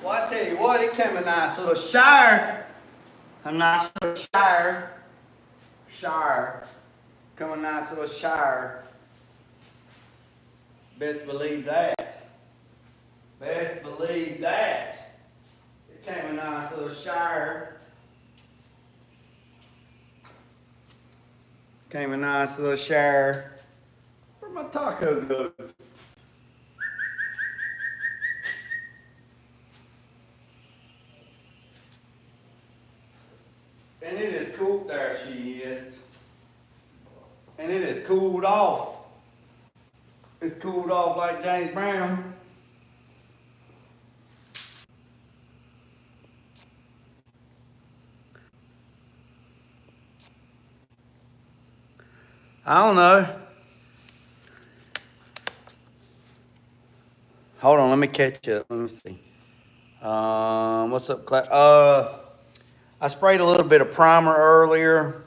Well, I tell you what, it came a nice little shower. A nice little shower. Shower. Come a nice little shower. Best believe that. Best believe that. It came a nice little shower. Came a nice little shower. Where'd my taco go? And it is cool. There she is. And it is cooled off. It's cooled off like James Brown. I don't know. Hold on, let me catch up. Let me see. What's up, class? I sprayed a little bit of primer earlier,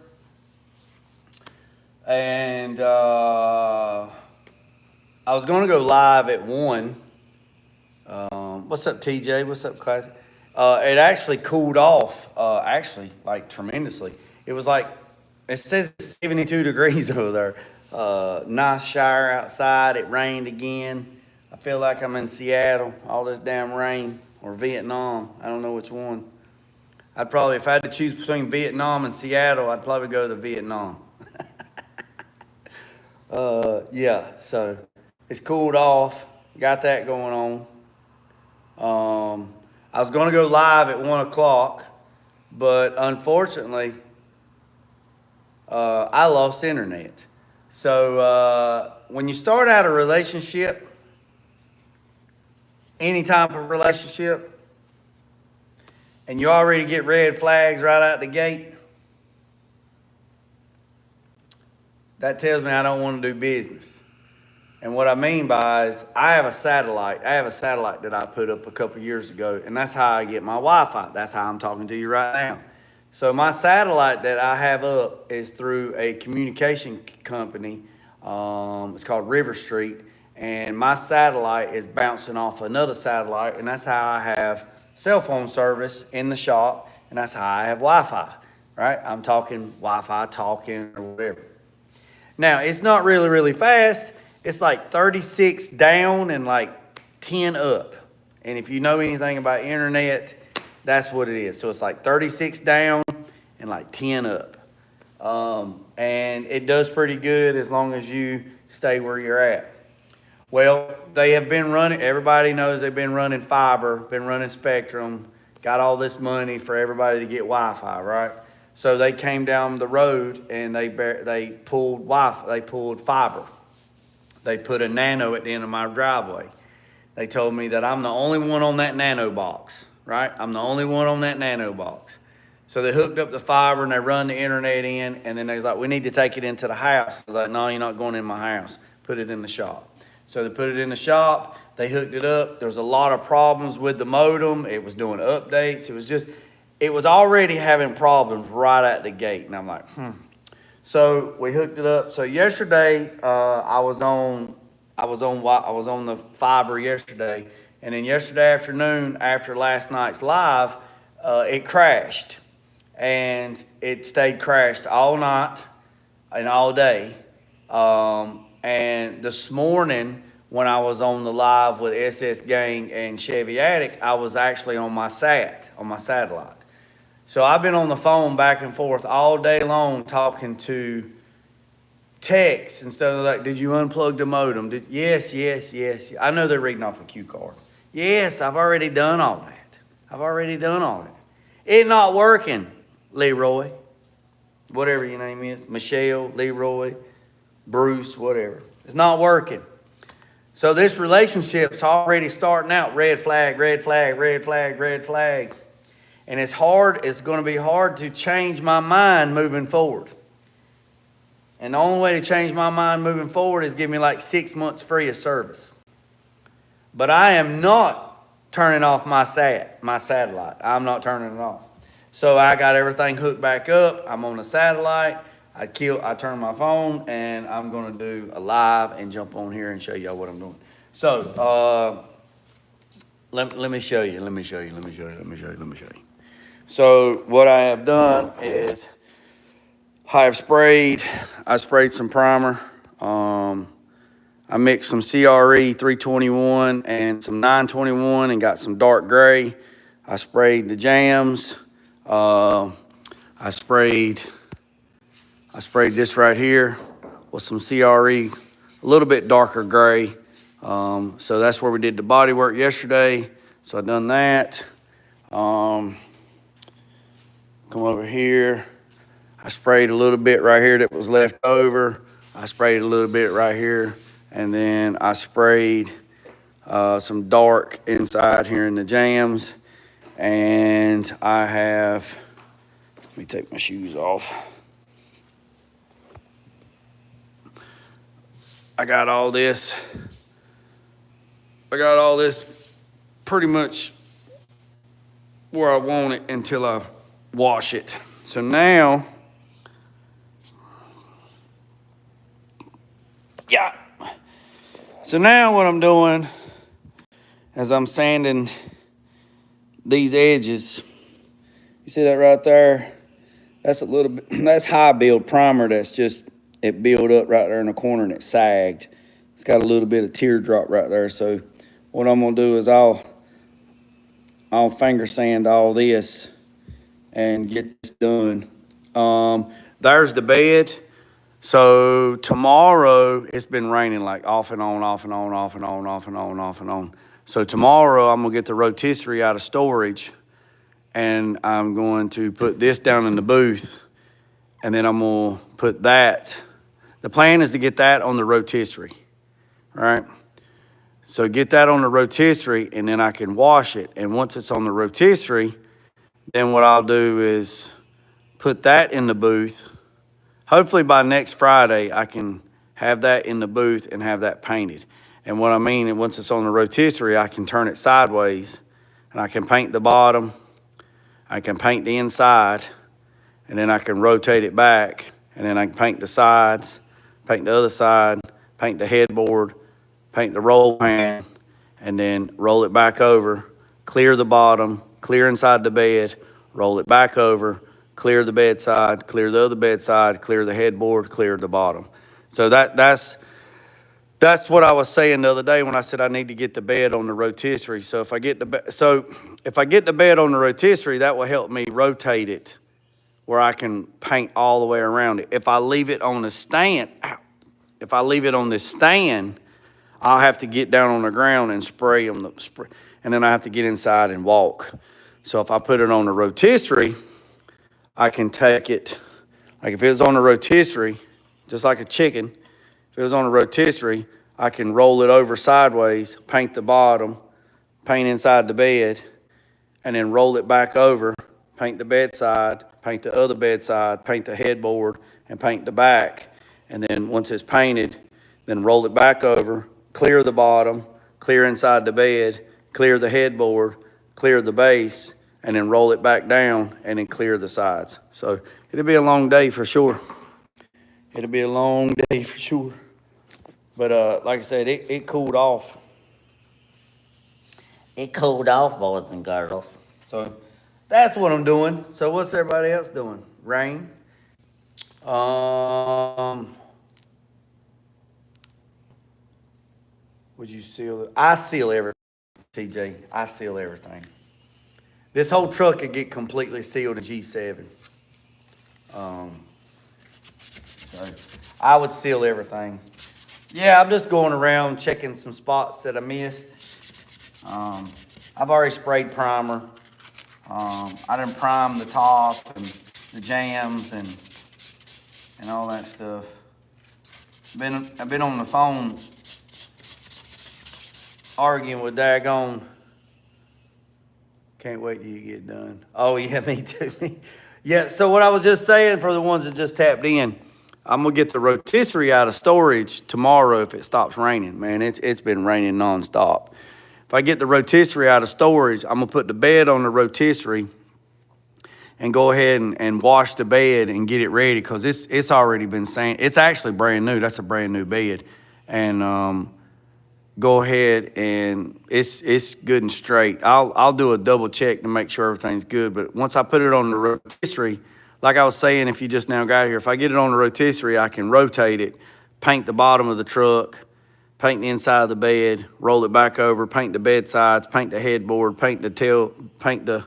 and I was going to go live at 1. What's up, TJ? What's up, class? It actually cooled off, actually, like tremendously. It was like, it says 72 degrees over there. Nice shower outside. It rained again. I feel like I'm in Seattle, all this damn rain, or Vietnam. I don't know which one. I'd probably, if I had to choose between Vietnam and Seattle, I'd probably go to Vietnam. Yeah, so it's cooled off. Got that going on. I was going to go live at 1 o'clock, but unfortunately, I lost internet. So when you start out a relationship, any type of relationship, and you already get red flags right out the gate, that tells me I don't want to do business. And what I mean by is I have a satellite. I have a satellite that I put up a couple years ago, and that's how I get my Wi-Fi. That's how I'm talking to you right now. So my satellite that I have up is through a communication company. It's called River Street. And my satellite is bouncing off another satellite, and that's how I have cell phone service in the shop, and that's how I have Wi-Fi, right? I'm talking Wi-Fi, talking, or whatever. Now, it's not really, really fast. It's like 36 down and like 10 up. And if you know anything about internet, that's what it is. So it's like 36 down and like 10 up. And it does pretty good as long as you stay where you're at. Well, they have been running, everybody knows they've been running fiber, been running Spectrum, got all this money for everybody to get Wi-Fi, right? So they came down the road and they pulled Wi-Fi, they pulled fiber. They put a nano at the end of my driveway. They told me that I'm the only one on that nano box, right? I'm the only one on that nano box. So they hooked up the fiber and they run the internet in, and then they was like, we need to take it into the house. I was like, no, you're not going in my house. Put it in the shop. So they put it in the shop, they hooked it up. There was a lot of problems with the modem. It was doing updates. It was already having problems right at the gate. And I'm like, So we hooked it up. So yesterday, I was on the fiber yesterday. And then yesterday afternoon, after last night's live, it crashed. And it stayed crashed all night and all day. And this morning, when I was on the live with SS Gang and Chevy Attic, I was actually on my satellite. So I've been on the phone back and forth all day long talking to techs and stuff like, did you unplug the modem? Yes. I know they're reading off a cue card. Yes, I've already done all that. It's not working, Leroy. Whatever your name is. Michelle, Leroy, Bruce, whatever. It's not working. So this relationship's already starting out red flag. And it's going to be hard to change my mind moving forward. And the only way to change my mind moving forward is give me like 6 months free of service. But I am not turning off my satellite. I'm not turning it off. So I got everything hooked back up. I'm on the satellite. I turn my phone and I'm gonna do a live and jump on here and show y'all what I'm doing. So, let me show you. So what I have done is I sprayed some primer. I mixed some CRE 321 and some 921 and got some dark gray. I sprayed the jams. I sprayed this right here with some CRE, a little bit darker gray. So that's where we did the body work yesterday. So I done that. Come over here. I sprayed a little bit right here that was left over. I sprayed a little bit right here. And then I sprayed some dark inside here in the jams. And I have, let me take my shoes off. I got all this pretty much where I want it until I wash it. So now, yeah. So now what I'm doing is I'm sanding these edges. You see that right there? That's a little bit, that's high build primer that's just, it built up right there in the corner and it sagged. It's got a little bit of teardrop right there. So what I'm gonna do is I'll finger sand all this and get this done. There's the bed. So tomorrow, it's been raining like off and on. So tomorrow I'm gonna get the rotisserie out of storage and I'm going to put this down in the booth and then I'm gonna put that. The plan is to get that on the rotisserie, right? So get that on the rotisserie and then I can wash it. And once it's on the rotisserie, then what I'll do is put that in the booth. Hopefully by next Friday, I can have that in the booth and have that painted. And what I mean, once it's on the rotisserie, I can turn it sideways and I can paint the bottom, I can paint the inside, and then I can rotate it back, and then I can paint the sides, paint the other side, paint the headboard, paint the roll pan, and then roll it back over, clear the bottom, clear inside the bed, roll it back over, clear the bedside, clear the other bedside, clear the headboard, clear the bottom. So that's what I was saying the other day when I said I need to get the bed on the rotisserie. So if I get the bed on the rotisserie, that will help me rotate it where I can paint all the way around it. If I leave it on the stand, I'll have to get down on the ground and spray them, and then I have to get inside and walk. So if I put it on the rotisserie, I can take it, like if it was on the rotisserie, just like a chicken, if it was on a rotisserie, I can roll it over sideways, paint the bottom, paint inside the bed, and then roll it back over, paint the bedside, paint the other bedside, paint the headboard, and paint the back. And then once it's painted, then roll it back over, clear the bottom, clear inside the bed, clear the headboard, clear the base, and then roll it back down and then clear the sides. So it'll be a long day for sure. It'll be a long day for sure. But like I said, it cooled off. It cooled off, boys and girls. So that's what I'm doing. So what's everybody else doing? Rain. Would you seal it? I seal everything, TJ. I seal everything. This whole truck could get completely sealed in G7. So I would seal everything. Yeah, I'm just going around checking some spots that I missed. I've already sprayed primer. I done primed the top and the jams and all that stuff. I've been on the phone arguing with daggone. Can't wait till you get done. Oh yeah, me too. Yeah, so what I was just saying for the ones that just tapped in, I'm gonna get the rotisserie out of storage tomorrow if it stops raining. Man, it's been raining nonstop. If I get the rotisserie out of storage, I'm gonna put the bed on the rotisserie, and go ahead and wash the bed and get it ready because it's already been sanded. It's actually brand new. That's a brand new bed. And go ahead and it's good and straight. I'll do a double check to make sure everything's good. But once I put it on the rotisserie, like I was saying, if you just now got here, if I get it on the rotisserie, I can rotate it, paint the bottom of the truck, paint the inside of the bed, roll it back over, paint the bed sides, paint the headboard, paint the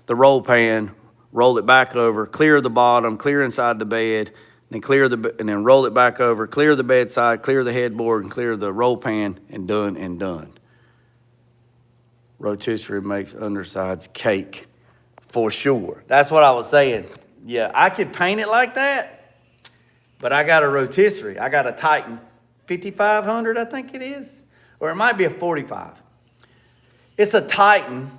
roll pan, roll it back over, clear the bottom, clear inside the bed, then and then roll it back over, clear the bed side, clear the headboard, and clear the roll pan, and done and done. Rotisserie makes undersides cake for sure. That's what I was saying. Yeah, I could paint it like that, but I got a rotisserie. I got a Titan 5500, I think it is, or it might be a 45. It's a Titan.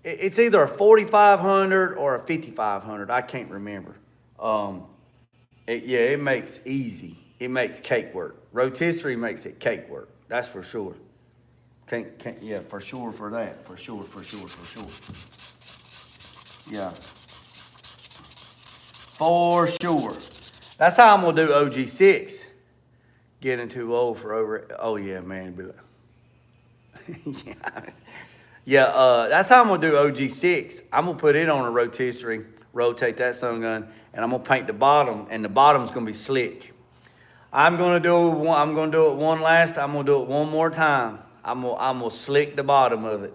It's either a 4500 or a 5500. I can't remember. It makes easy. It makes cake work. Rotisserie makes it cake work. That's for sure. Yeah, for sure for that. For sure. Yeah. For sure. That's how I'm gonna do OG6. Getting too old for oh yeah, man. Yeah, that's how I'm gonna do OG6. I'm gonna put it on a rotisserie, rotate that sun gun, and I'm gonna paint the bottom, and the bottom's gonna be slick. I'm gonna do it one more time. I'm gonna slick the bottom of it.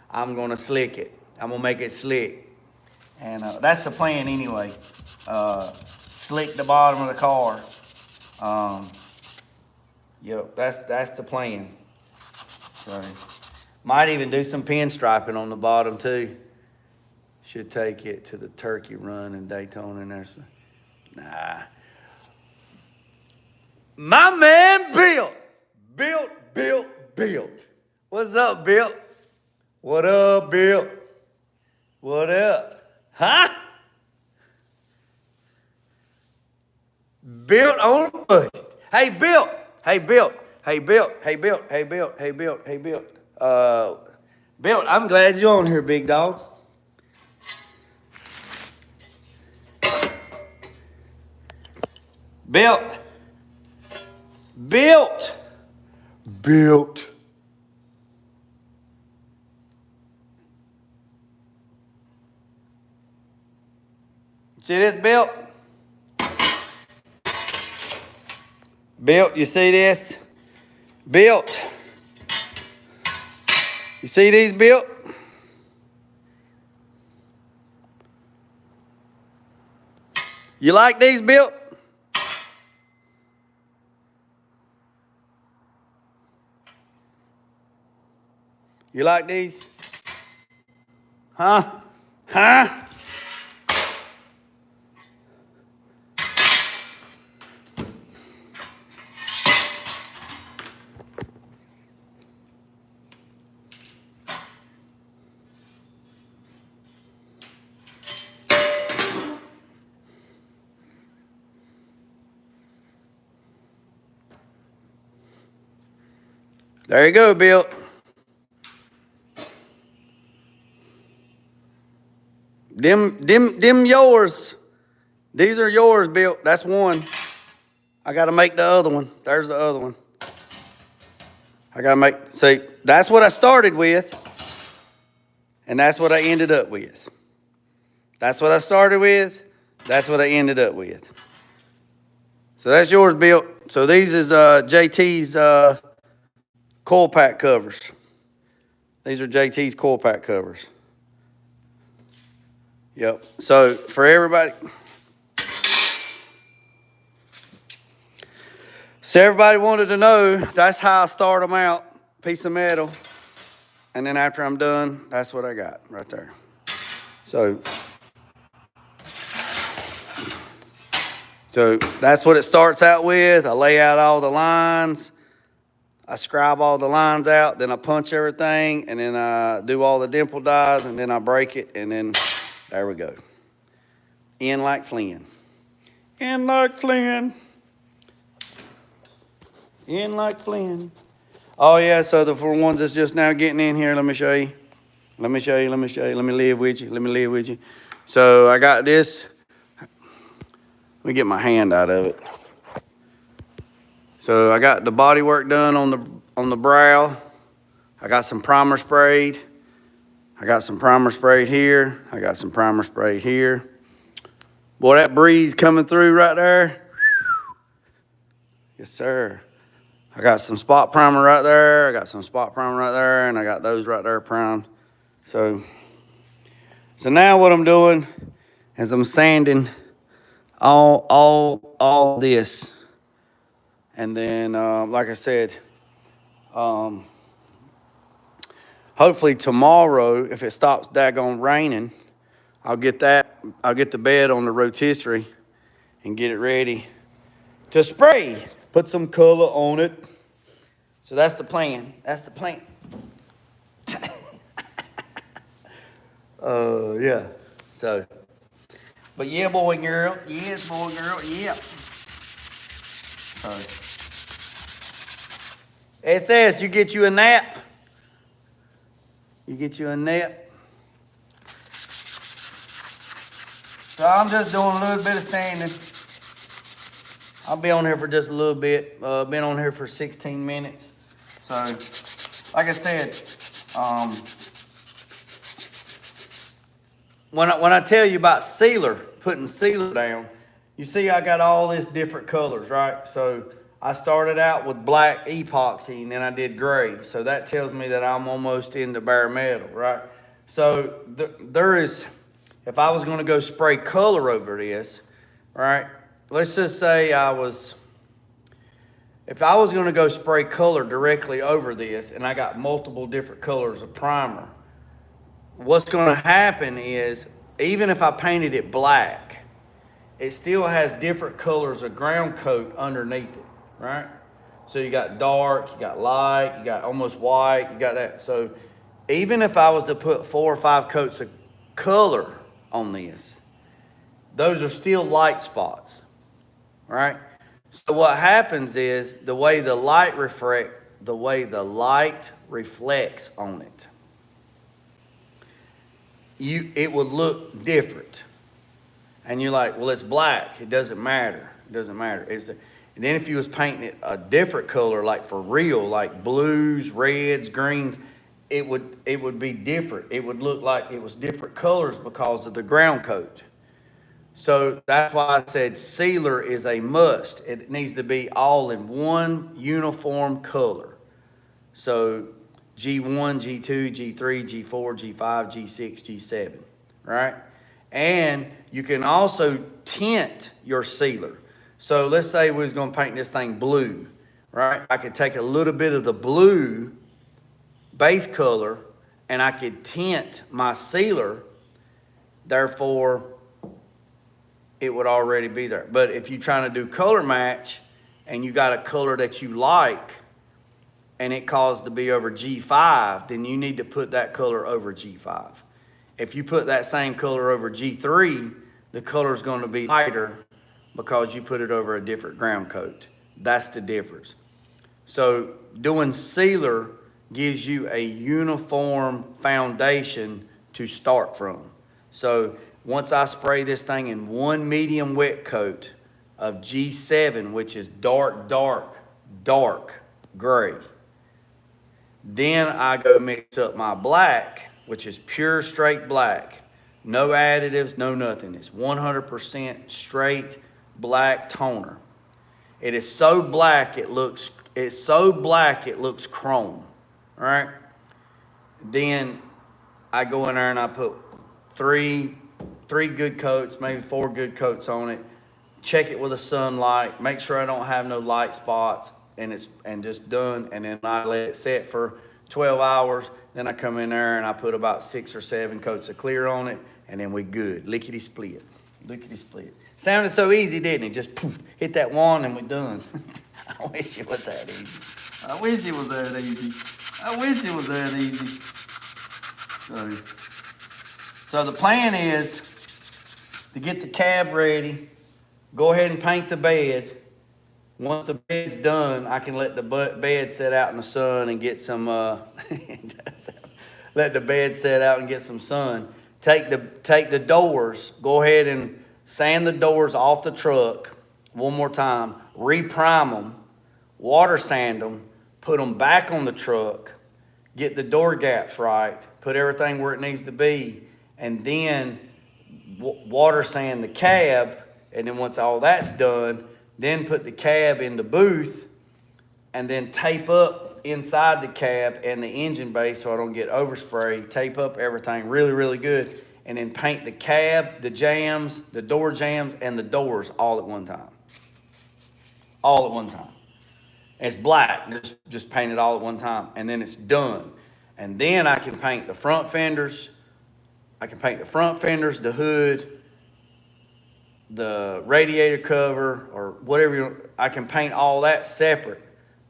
I'm gonna slick it. I'm gonna make it slick. And that's the plan anyway. Slick the bottom of the car. Yep, that's the plan. So, might even do some pinstriping on the bottom too. Should take it to the turkey run in Daytona and there's, nah. My man built. What's up, Bill? What up, Bill? What up? Huh? Built on a budget. Hey, Bill. Bill, I'm glad you're on here, big dog. Built. See this, Built? Built, you see this? Built. You see these, Built? You like these, Built? You like these? Huh? There you go, Bill. Them yours. These are yours, Bill. That's one. I got to make the other one. There's the other one. I got to make, see, that's what I started with, and that's what I ended up with. That's what I started with. That's what I ended up with. So that's yours, Bill. So these is JT's coil pack covers. These are JT's coil pack covers. Yep. So for everybody, wanted to know, that's how I start them out, piece of metal. And then after I'm done, that's what I got right there. So that's what it starts out with. I lay out all the lines. I scribe all the lines out, then I punch everything, and then I do all the dimple dies, and then I break it, and then there we go. In like Flynn. In like Flynn. In like Flynn. Oh yeah, so for ones that's just now getting in here, let me show you. Let me live with you. So I got this. Let me get my hand out of it. So I got the body work done on the brow. I got some primer sprayed. I got some primer sprayed here. I got some primer sprayed here. Boy, that breeze coming through right there. Yes, sir. I got some spot primer right there. I got some spot primer right there, and I got those right there primed. So now what I'm doing is I'm sanding all this. And then, like I said, hopefully tomorrow, if it stops daggone raining, I'll get the bed on the rotisserie and get it ready to spray. Put some color on it. So that's the plan. That's the plan. Yeah. So, but yeah, boy and girl. Yes, boy and girl. Yeah. It says you get you a nap. You get you a nap. So I'm just doing a little bit of sanding. I'll be on here for just a little bit. Been on here for 16 minutes. So, like I said, when I tell you about sealer, putting sealer down, you see I got all this different colors, right? So I started out with black epoxy and then I did gray. So that tells me that I'm almost into bare metal, right? So there is, if I was gonna go spray color over this, right? Let's just say if I was gonna go spray color directly over this and I got multiple different colors of primer, what's gonna happen is, even if I painted it black, it still has different colors of ground coat underneath it, right? So you got dark, you got light, you got almost white, you got that. So even if I was to put 4 or 5 coats of color on this, those are still light spots, right? So what happens is the way the light reflects on it, it would look different. And you're like, well, it's black. It doesn't matter. It doesn't matter. And then if you was painting it a different color, like for real, like blues, reds, greens, it would be different. It would look like it was different colors because of the ground coat. So that's why I said sealer is a must. It needs to be all in one uniform color. So G1, G2, G3, G4, G5, G6, G7, right? And you can also tint your sealer. So let's say we was gonna paint this thing blue, right? I could take a little bit of the blue base color and I could tint my sealer, therefore it would already be there. But if you're trying to do color match and you got a color that you like and it caused to be over G5, then you need to put that color over G5. If you put that same color over G3, the color is going to be lighter because you put it over a different ground coat. That's the difference. So doing sealer gives you a uniform foundation to start from. So once I spray this thing in one medium wet coat of G7, which is dark gray, then I go mix up my black, which is pure straight black. No additives, no nothing. It's 100% straight black toner. It is so black it looks chrome, all right? Then I go in there and I put three good coats, maybe 4 good coats on it. Check it with a sunlight, make sure I don't have no light spots, and just done. And then I let it set for 12 hours. Then I come in there and I put about 6 or 7 coats of clear on it, and then we good. Lickety split. Sounded so easy, didn't it? Just poof, hit that wand and we're done. I wish it was that easy. So the plan is to get the cab ready, go ahead and paint the bed. Once the bed's done, I can let the bed set out in the sun and get some, let the bed set out and get some sun. take the doors, go ahead and sand the doors off the truck one more time, reprime them, water sand them, put them back on the truck, get the door gaps right, put everything where it needs to be, and then water sand the cab. And then once all that's done, then put the cab in the booth and then tape up inside the cab and the engine bay so I don't get overspray. Tape up everything really, really good. And then paint the cab, the jams, the door jams, and the doors all at one time. All at one time. It's black, just paint it all at one time. And then it's done. And then I can paint the front fenders. I can paint the front fenders, the hood, the radiator cover, or whatever. I can paint all that separate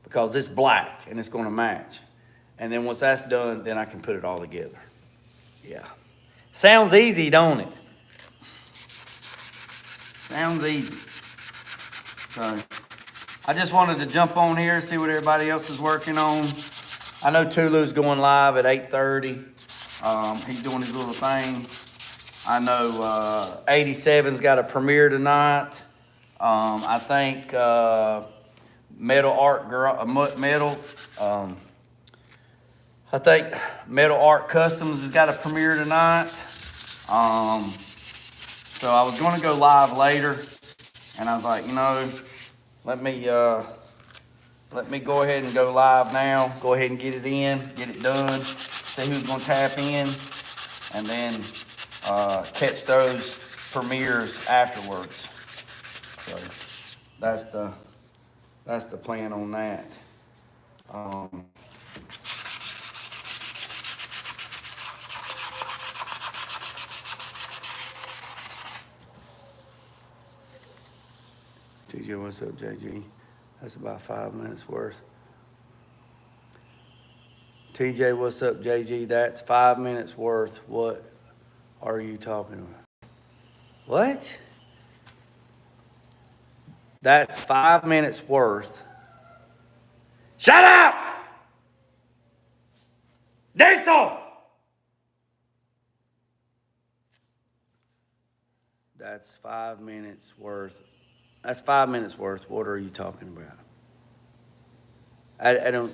because it's black and it's going to match. And then once that's done, then I can put it all together. Yeah. Sounds easy, don't it? Sounds easy. So I just wanted to jump on here and see what everybody else is working on. I know Tulu's going live at 8:30. He's doing his little thing. I know 87's got a premiere tonight. I think Metal Art Customs has got a premiere tonight. So I was going to go live later, and I was like, let me go ahead and go live now. Go ahead and get it in, get it done. See who's going to tap in, and then catch those premieres afterwards. So that's the plan on that. TJ, what's up, JG? That's about 5 minutes worth. TJ, what's up, JG? That's 5 minutes worth. What are you talking about? What? That's 5 minutes worth. Shut up! Diesel! That's 5 minutes worth. That's 5 minutes worth. What are you talking about? I don't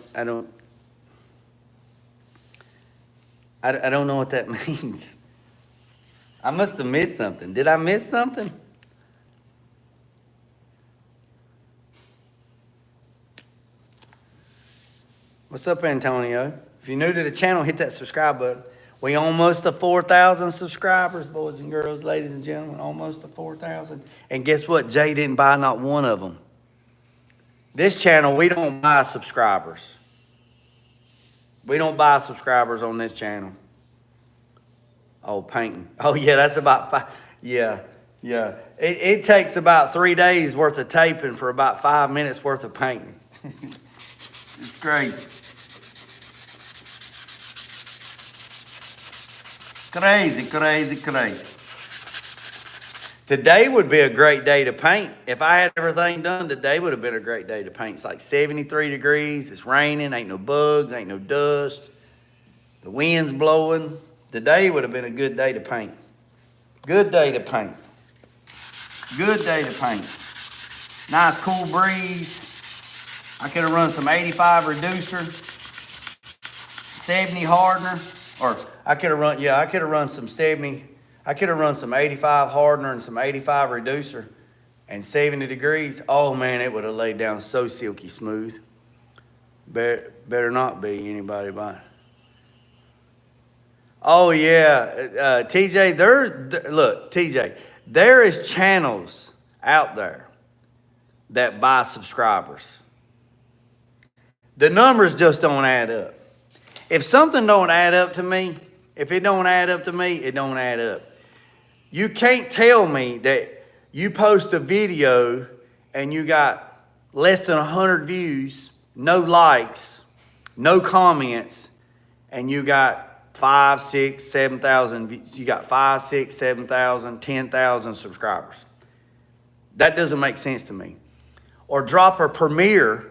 know what that means. I must have missed something. Did I miss something? What's up, Antonio? If you're new to the channel, hit that subscribe button. We almost to 4,000 subscribers, boys and girls, ladies and gentlemen. Almost to 4,000. And guess what? Jay didn't buy not one of them. This channel, we don't buy subscribers. We don't buy subscribers on this channel. Oh, painting. Oh, yeah, that's about 5. Yeah. It takes about 3 days worth of taping for about 5 minutes worth of painting. It's crazy. Crazy. Today would be a great day to paint. If I had everything done, today would have been a great day to paint. It's like 73 degrees. It's raining. Ain't no bugs. Ain't no dust. The wind's blowing. Today would have been a good day to paint. Good day to paint. Nice cool breeze. I could have run some 85 reducer, 70 hardener, or I could have run some 70. I could have run some 85 hardener and some 85 reducer and 70 degrees. Oh man, it would have laid down so silky smooth. Better not be anybody buying. Oh yeah, TJ, TJ, there is channels out there that buy subscribers. The numbers just don't add up. If something don't add up to me, if it don't add up to me, it don't add up. You can't tell me that you post a video and you got less than 100 views, no likes, no comments, and you got 5, 6, 7,000. You got 5, 6, 7,000, 10,000 subscribers. That doesn't make sense to me. Or drop a premiere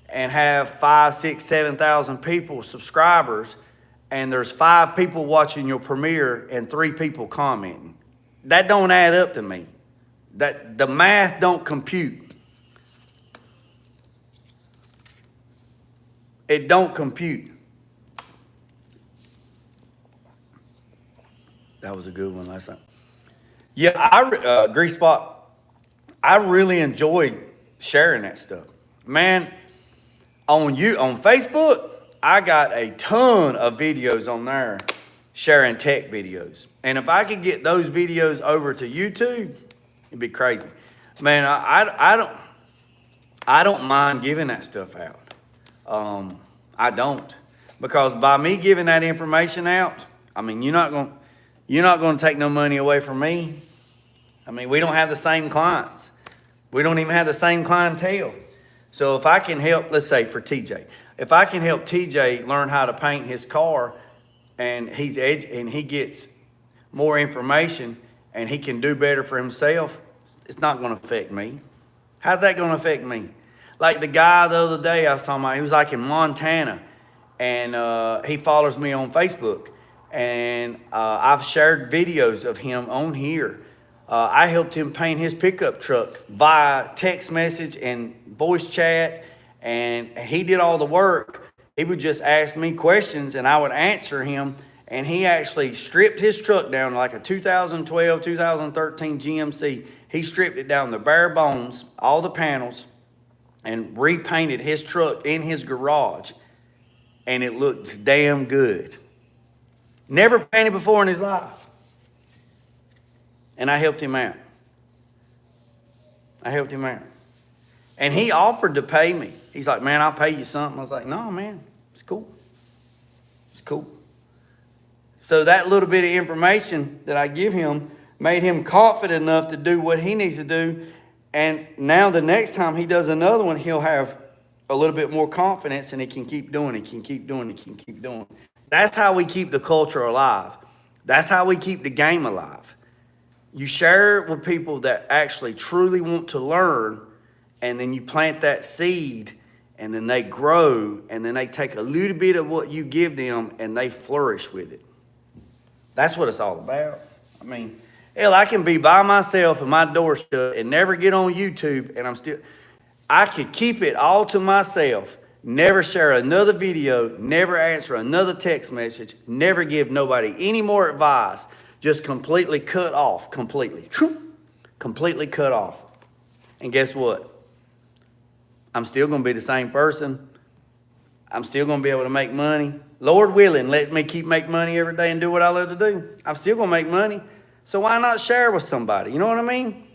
and have 5, 6, 7,000 people, subscribers, and there's 5 people watching your premiere and 3 people commenting. That don't add up to me. That the math don't compute. It don't compute. That was a good one last time. Yeah, Grease Spot, I really enjoy sharing that stuff. Man, on Facebook, I got a ton of videos on there sharing tech videos. And if I could get those videos over to YouTube, it'd be crazy. Man, I don't mind giving that stuff out. I don't. Because by me giving that information out, I mean, you're not going to take no money away from me. I mean, we don't have the same clients. We don't even have the same clientele. So if I can help, let's say for TJ, if I can help TJ learn how to paint his car, and he gets more information and he can do better for himself, it's not going to affect me. How's that going to affect me? Like the guy the other day I was talking about, he was like in Montana, and he follows me on Facebook, and I've shared videos of him on here. I helped him paint his pickup truck via text message and voice chat, and he did all the work. He would just ask me questions and I would answer him, and he actually stripped his truck down like a 2012, 2013 GMC. He stripped it down to bare bones, all the panels, and repainted his truck in his garage, and it looks damn good. Never painted before in his life. And I helped him out. And he offered to pay me. He's like, man, I'll pay you something. I was like, no, man, it's cool. It's cool. So that little bit of information that I give him made him confident enough to do what he needs to do. And now the next time he does another one, he'll have a little bit more confidence, and he can keep doing it, can keep doing it. That's how we keep the culture alive. That's how we keep the game alive. You share it with people that actually truly want to learn, and then you plant that seed, and then they grow, and then they take a little bit of what you give them and they flourish with it. That's what it's all about. I mean, hell, I can be by myself and my door shut and never get on YouTube, and I could keep it all to myself, never share another video, never answer another text message, never give nobody any more advice. Just completely cut off, completely cut off. And guess what? I'm still going to be the same person. I'm still going to be able to make money. Lord willing, let me keep making money every day and do what I love to do. I'm still going to make money. So why not share with somebody? You know what I mean?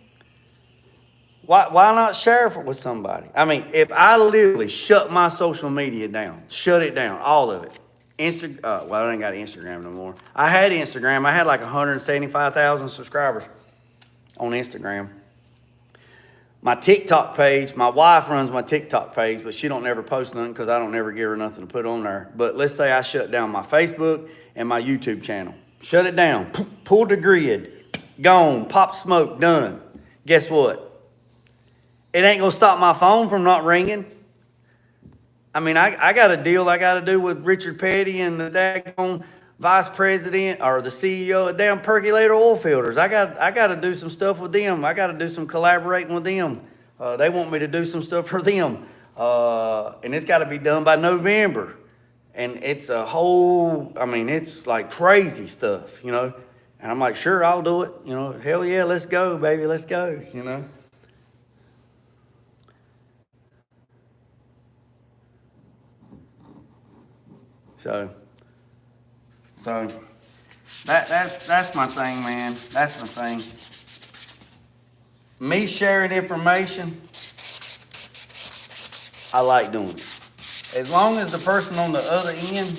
Why not share it with somebody? I mean, if I literally shut my social media down, shut it down, all of it. Well, I ain't got Instagram no more. I had Instagram. I had like 175,000 subscribers on Instagram. My TikTok page, my wife runs my TikTok page, but she don't never post nothing because I don't never give her nothing to put on there. But let's say I shut down my Facebook and my YouTube channel. Shut it down. Pulled the grid. Gone. Pop smoke. Done. Guess what? It ain't going to stop my phone from not ringing. I mean, I got a deal I got to do with Richard Petty and the daggone vice president or the CEO of damn Percolator Oil Filters. I got to do some stuff with them. I got to do some collaborating with them. They want me to do some stuff for them. And it's got to be done by November. And it's a whole, I mean, it's like crazy stuff, you know. And I'm like, sure, I'll do it. You know, hell yeah, let's go, baby, let's go, you know. So that's my thing, man. That's my thing. Me sharing information, I like doing it. As long as the person on the other end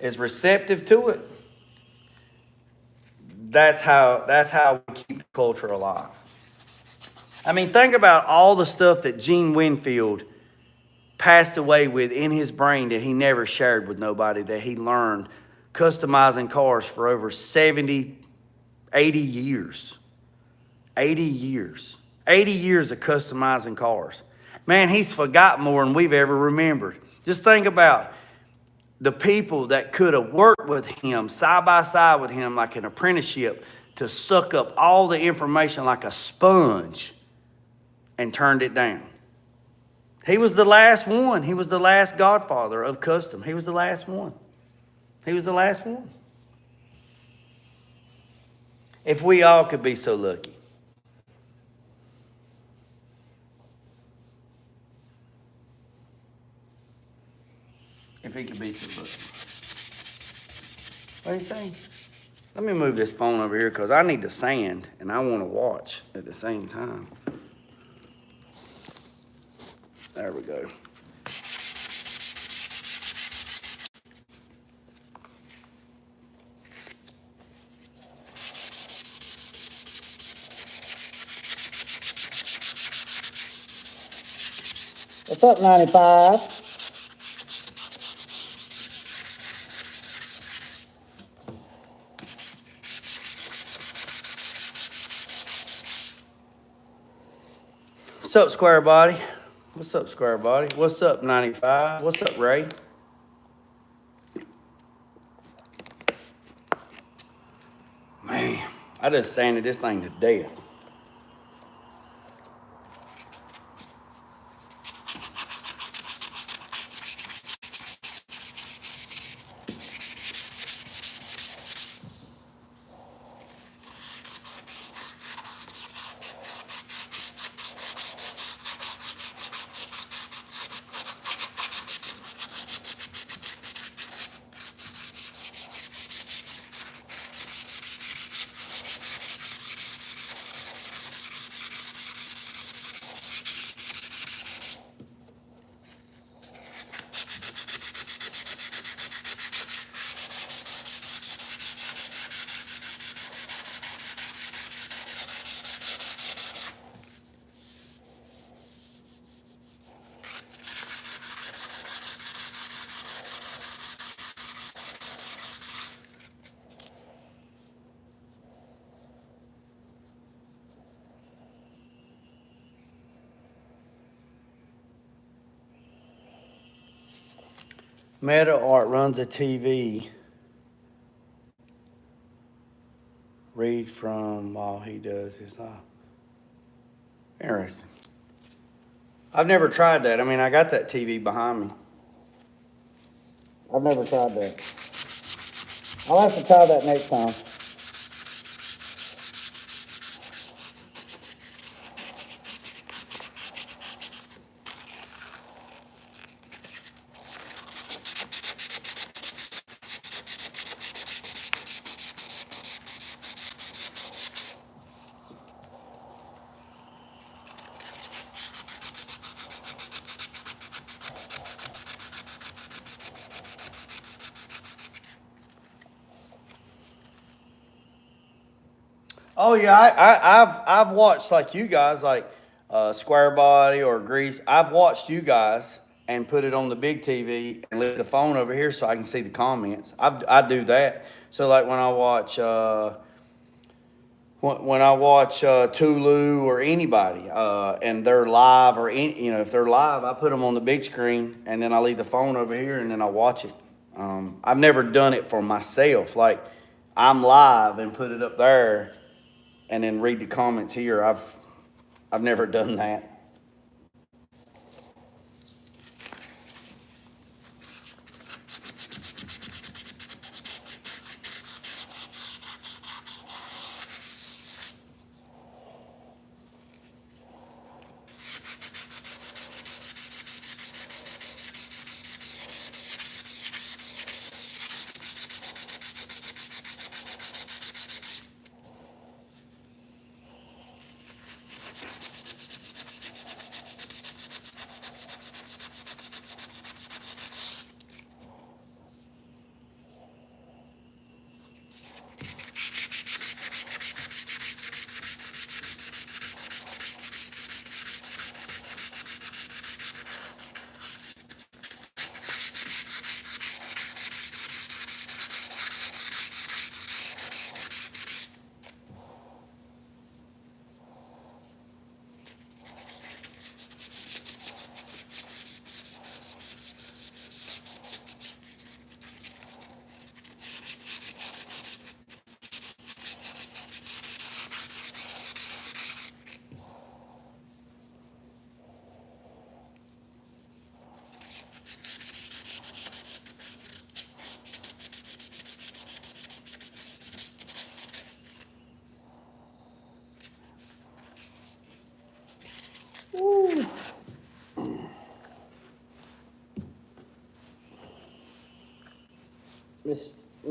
is receptive to it, that's how we keep the culture alive. I mean, think about all the stuff that Gene Winfield passed away with in his brain that he never shared with nobody, that he learned customizing cars for over 70, 80 years. 80 years. 80 years of customizing cars. Man, he's forgot more than we've ever remembered. Just think about the people that could have worked with him side by side with him like an apprenticeship to suck up all the information like a sponge and turned it down. He was the last one. He was the last godfather of custom. He was the last one. He was the last one. If we all could be so lucky. If he could be so lucky. What do you say? Let me move this phone over here because I need to sand and I want to watch at the same time. There we go. What's up, 95? What's up, Square Body? What's up, Square Body? What's up, 95? What's up, Ray? Man, I just sanded this thing to death. Meta Art runs a TV. Read from while he does his live. Interesting. I've never tried that. I mean, I got that TV behind me. I've never tried that. I'll have to try that next time. Oh yeah, I've watched like you guys, like Square Body or Grease. I've watched you guys and put it on the big TV and leave the phone over here so I can see the comments. I do that. So like when I watch Tulu or anybody and they're live or if they're live, I put them on the big screen and then I leave the phone over here and then I watch it. I've never done it for myself. Like I'm live and put it up there and then read the comments here. I've never done that.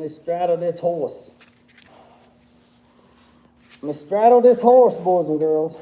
me straddle this horse. Let me straddle this horse, boys and girls.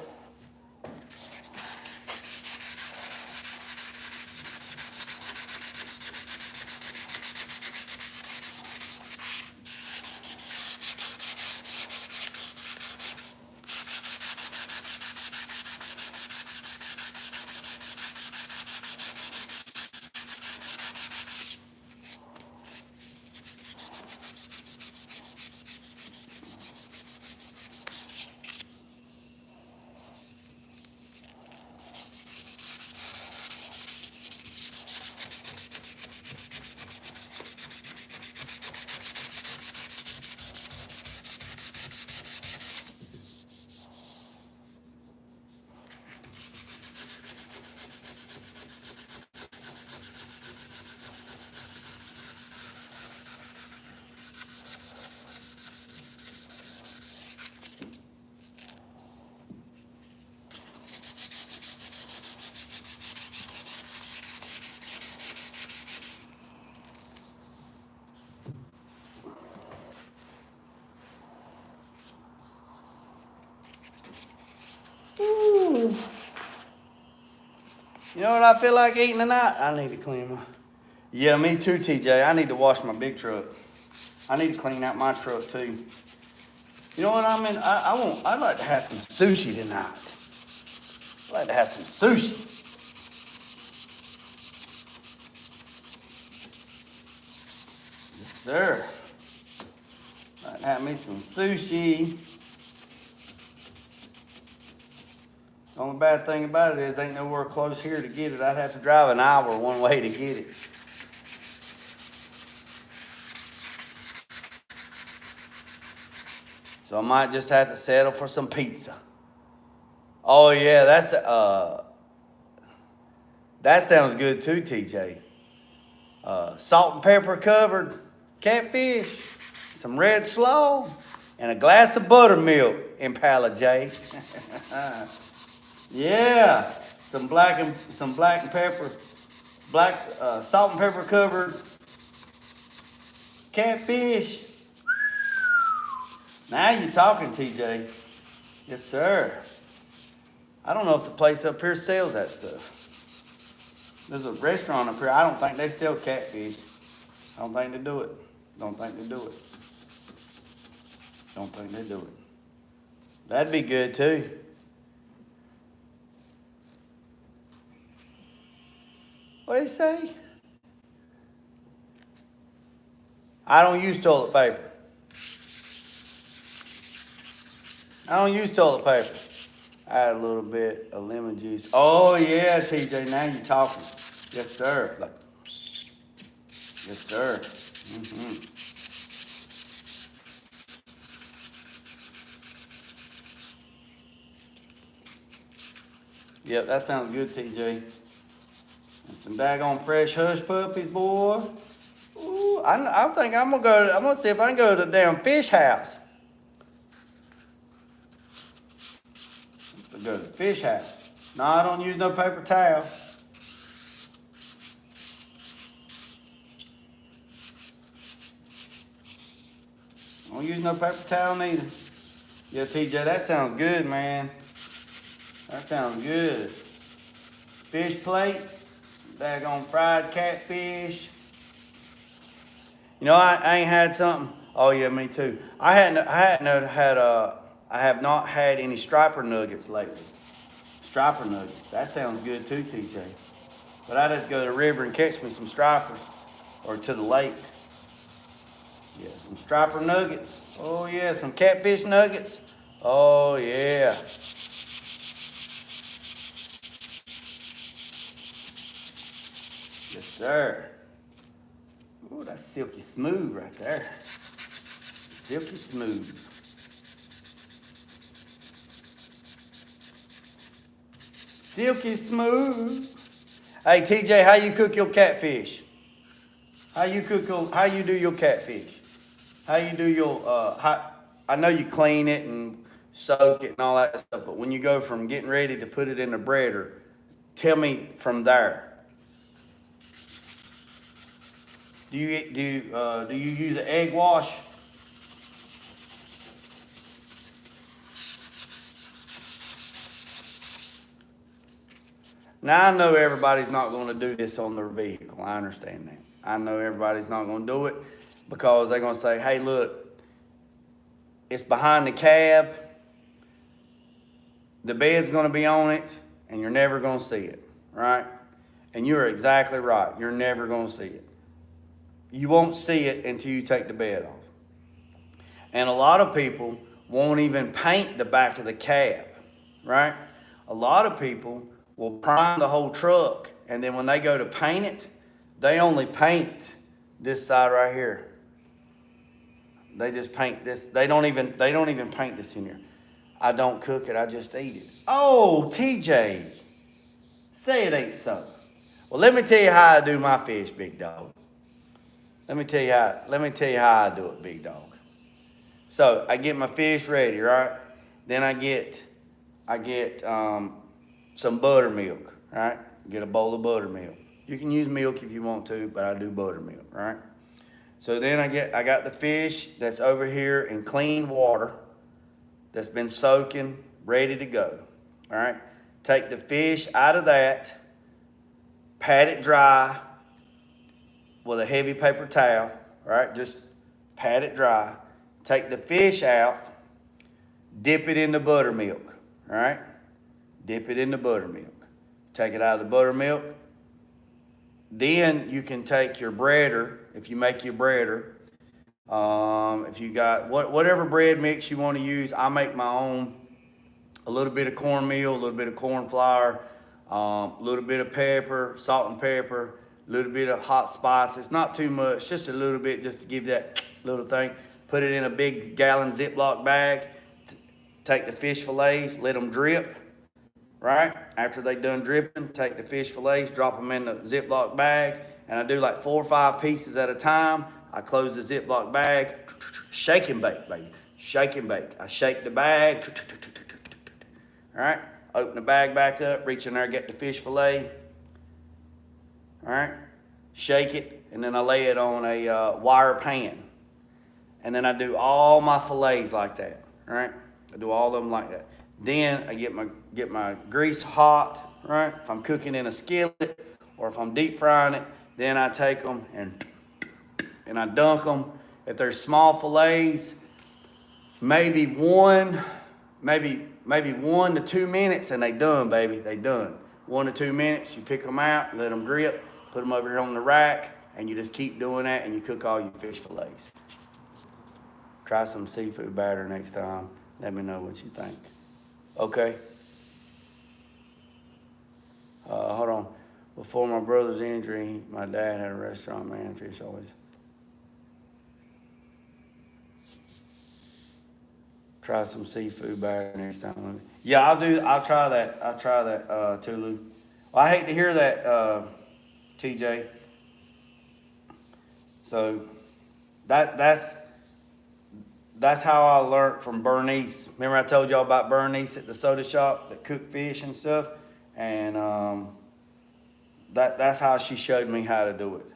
Ooh. You know what I feel like eating tonight? I need to clean my... Yeah, me too, TJ. I need to wash my big truck. I need to clean out my truck too. You know what I mean? I'd like to have some sushi tonight. I'd like to have some sushi. Yes, sir. I'd like to have me some sushi. The only bad thing about it is ain't nowhere close here to get it. I'd have to drive an hour one way to get it. So I might just have to settle for some pizza. Oh yeah, that sounds good too, TJ. Salt and pepper covered catfish, some red slaw, and a glass of buttermilk, Impala J. Yeah, some black and pepper, salt and pepper covered catfish. Now you're talking, TJ. Yes, sir. I don't know if the place up here sells that stuff. There's a restaurant up here. I don't think they sell catfish. I don't think they do it. Don't think they do it. Don't think they do it. That'd be good too. What did he say? I don't use toilet paper. I don't use toilet paper. Add a little bit of lemon juice. Oh yeah, TJ, now you're talking. Yes, sir. Like, yes, sir. Mm-hmm. Yep, that sounds good, TJ. And some daggone fresh hush puppies, boy. Ooh, I think I'm gonna see if I can go to the damn fish house. Go to the fish house. No, I don't use no paper towel. I don't use no paper towel neither. Yeah, TJ, that sounds good, man. That sounds good. Fish plate, daggone fried catfish. You know, I ain't had something. Oh yeah, me too. I have not had any striper nuggets lately. Striper nuggets. That sounds good too, TJ. But I'd have to go to the river and catch me some striper, or to the lake. Yeah, some striper nuggets. Oh yeah, some catfish nuggets. Oh yeah. Yes, sir. Oh, that's silky smooth right there. Silky smooth. Silky smooth. Hey TJ, how you cook your catfish? How you do your catfish? How you do your I know you clean it and soak it and all that stuff, but when you go from getting ready to put it in the breader, tell me from there. Do you use an egg wash? Now I know everybody's not going to do this on their vehicle. I understand that. I know everybody's not going to do it because they're going to say, "Hey, look, it's behind the cab. The bed's going to be on it, and you're never going to see it, right?" And you're exactly right. You're never going to see it. You won't see it until you take the bed off. And a lot of people won't even paint the back of the cab, right? A lot of people will prime the whole truck, and then when they go to paint it, they only paint this side right here. They just paint this. They don't even paint this in here. I don't cook it, I just eat it. Oh, TJ, say it ain't so. Well, let me tell you how I do my fish, big dog. Let me tell you how I do it, big dog. So I get my fish ready, right? Then I get some buttermilk, right? Get a bowl of buttermilk. You can use milk if you want to, but I do buttermilk, right? So then I got the fish that's over here in clean water that's been soaking, ready to go, all right? Take the fish out of that, pat it dry with a heavy paper towel, right? Just pat it dry. Take the fish out, dip it in the buttermilk, all right? Dip it in the buttermilk. Take it out of the buttermilk. Then you can take your breader, if you make your breader. If you got whatever bread mix you want to use, I make my own. A little bit of cornmeal, a little bit of corn flour, a little bit of pepper, salt and pepper, a little bit of hot spices. Not too much, just a little bit, just to give that little thing. Put it in a big gallon Ziploc bag. Take the fish fillets, let them drip. Right? After they done dripping, take the fish fillets, drop them in the Ziploc bag, and I do like 4 or 5 pieces at a time. I close the Ziploc bag, shake and bake, baby. Shake and bake. I shake the bag, all right? Open the bag back up, reach in there, get the fish fillet, all right? Shake it, and then I lay it on a wire pan. And then I do all my fillets like that, all right? I do all of them like that. Then I get my grease hot, right? If I'm cooking in a skillet or if I'm deep frying it, then I take them and I dunk them. If they're small fillets, maybe 1 to 2 minutes and they done, baby. They done. 1 to 2 minutes, you pick them out, let them drip, put them over here on the rack, and you just keep doing that and you cook all your fish fillets. Try some seafood batter next time. Let me know what you think. Okay. Hold on. Before my brother's injury, my dad had a restaurant, man. Fish always. Try some seafood batter next time. Yeah, I'll try that, Tulu. Well, I hate to hear that, TJ. So that's how I learned from Bernice. Remember I told y'all about Bernice at the soda shop that cooked fish and stuff? And that's how she showed me how to do it.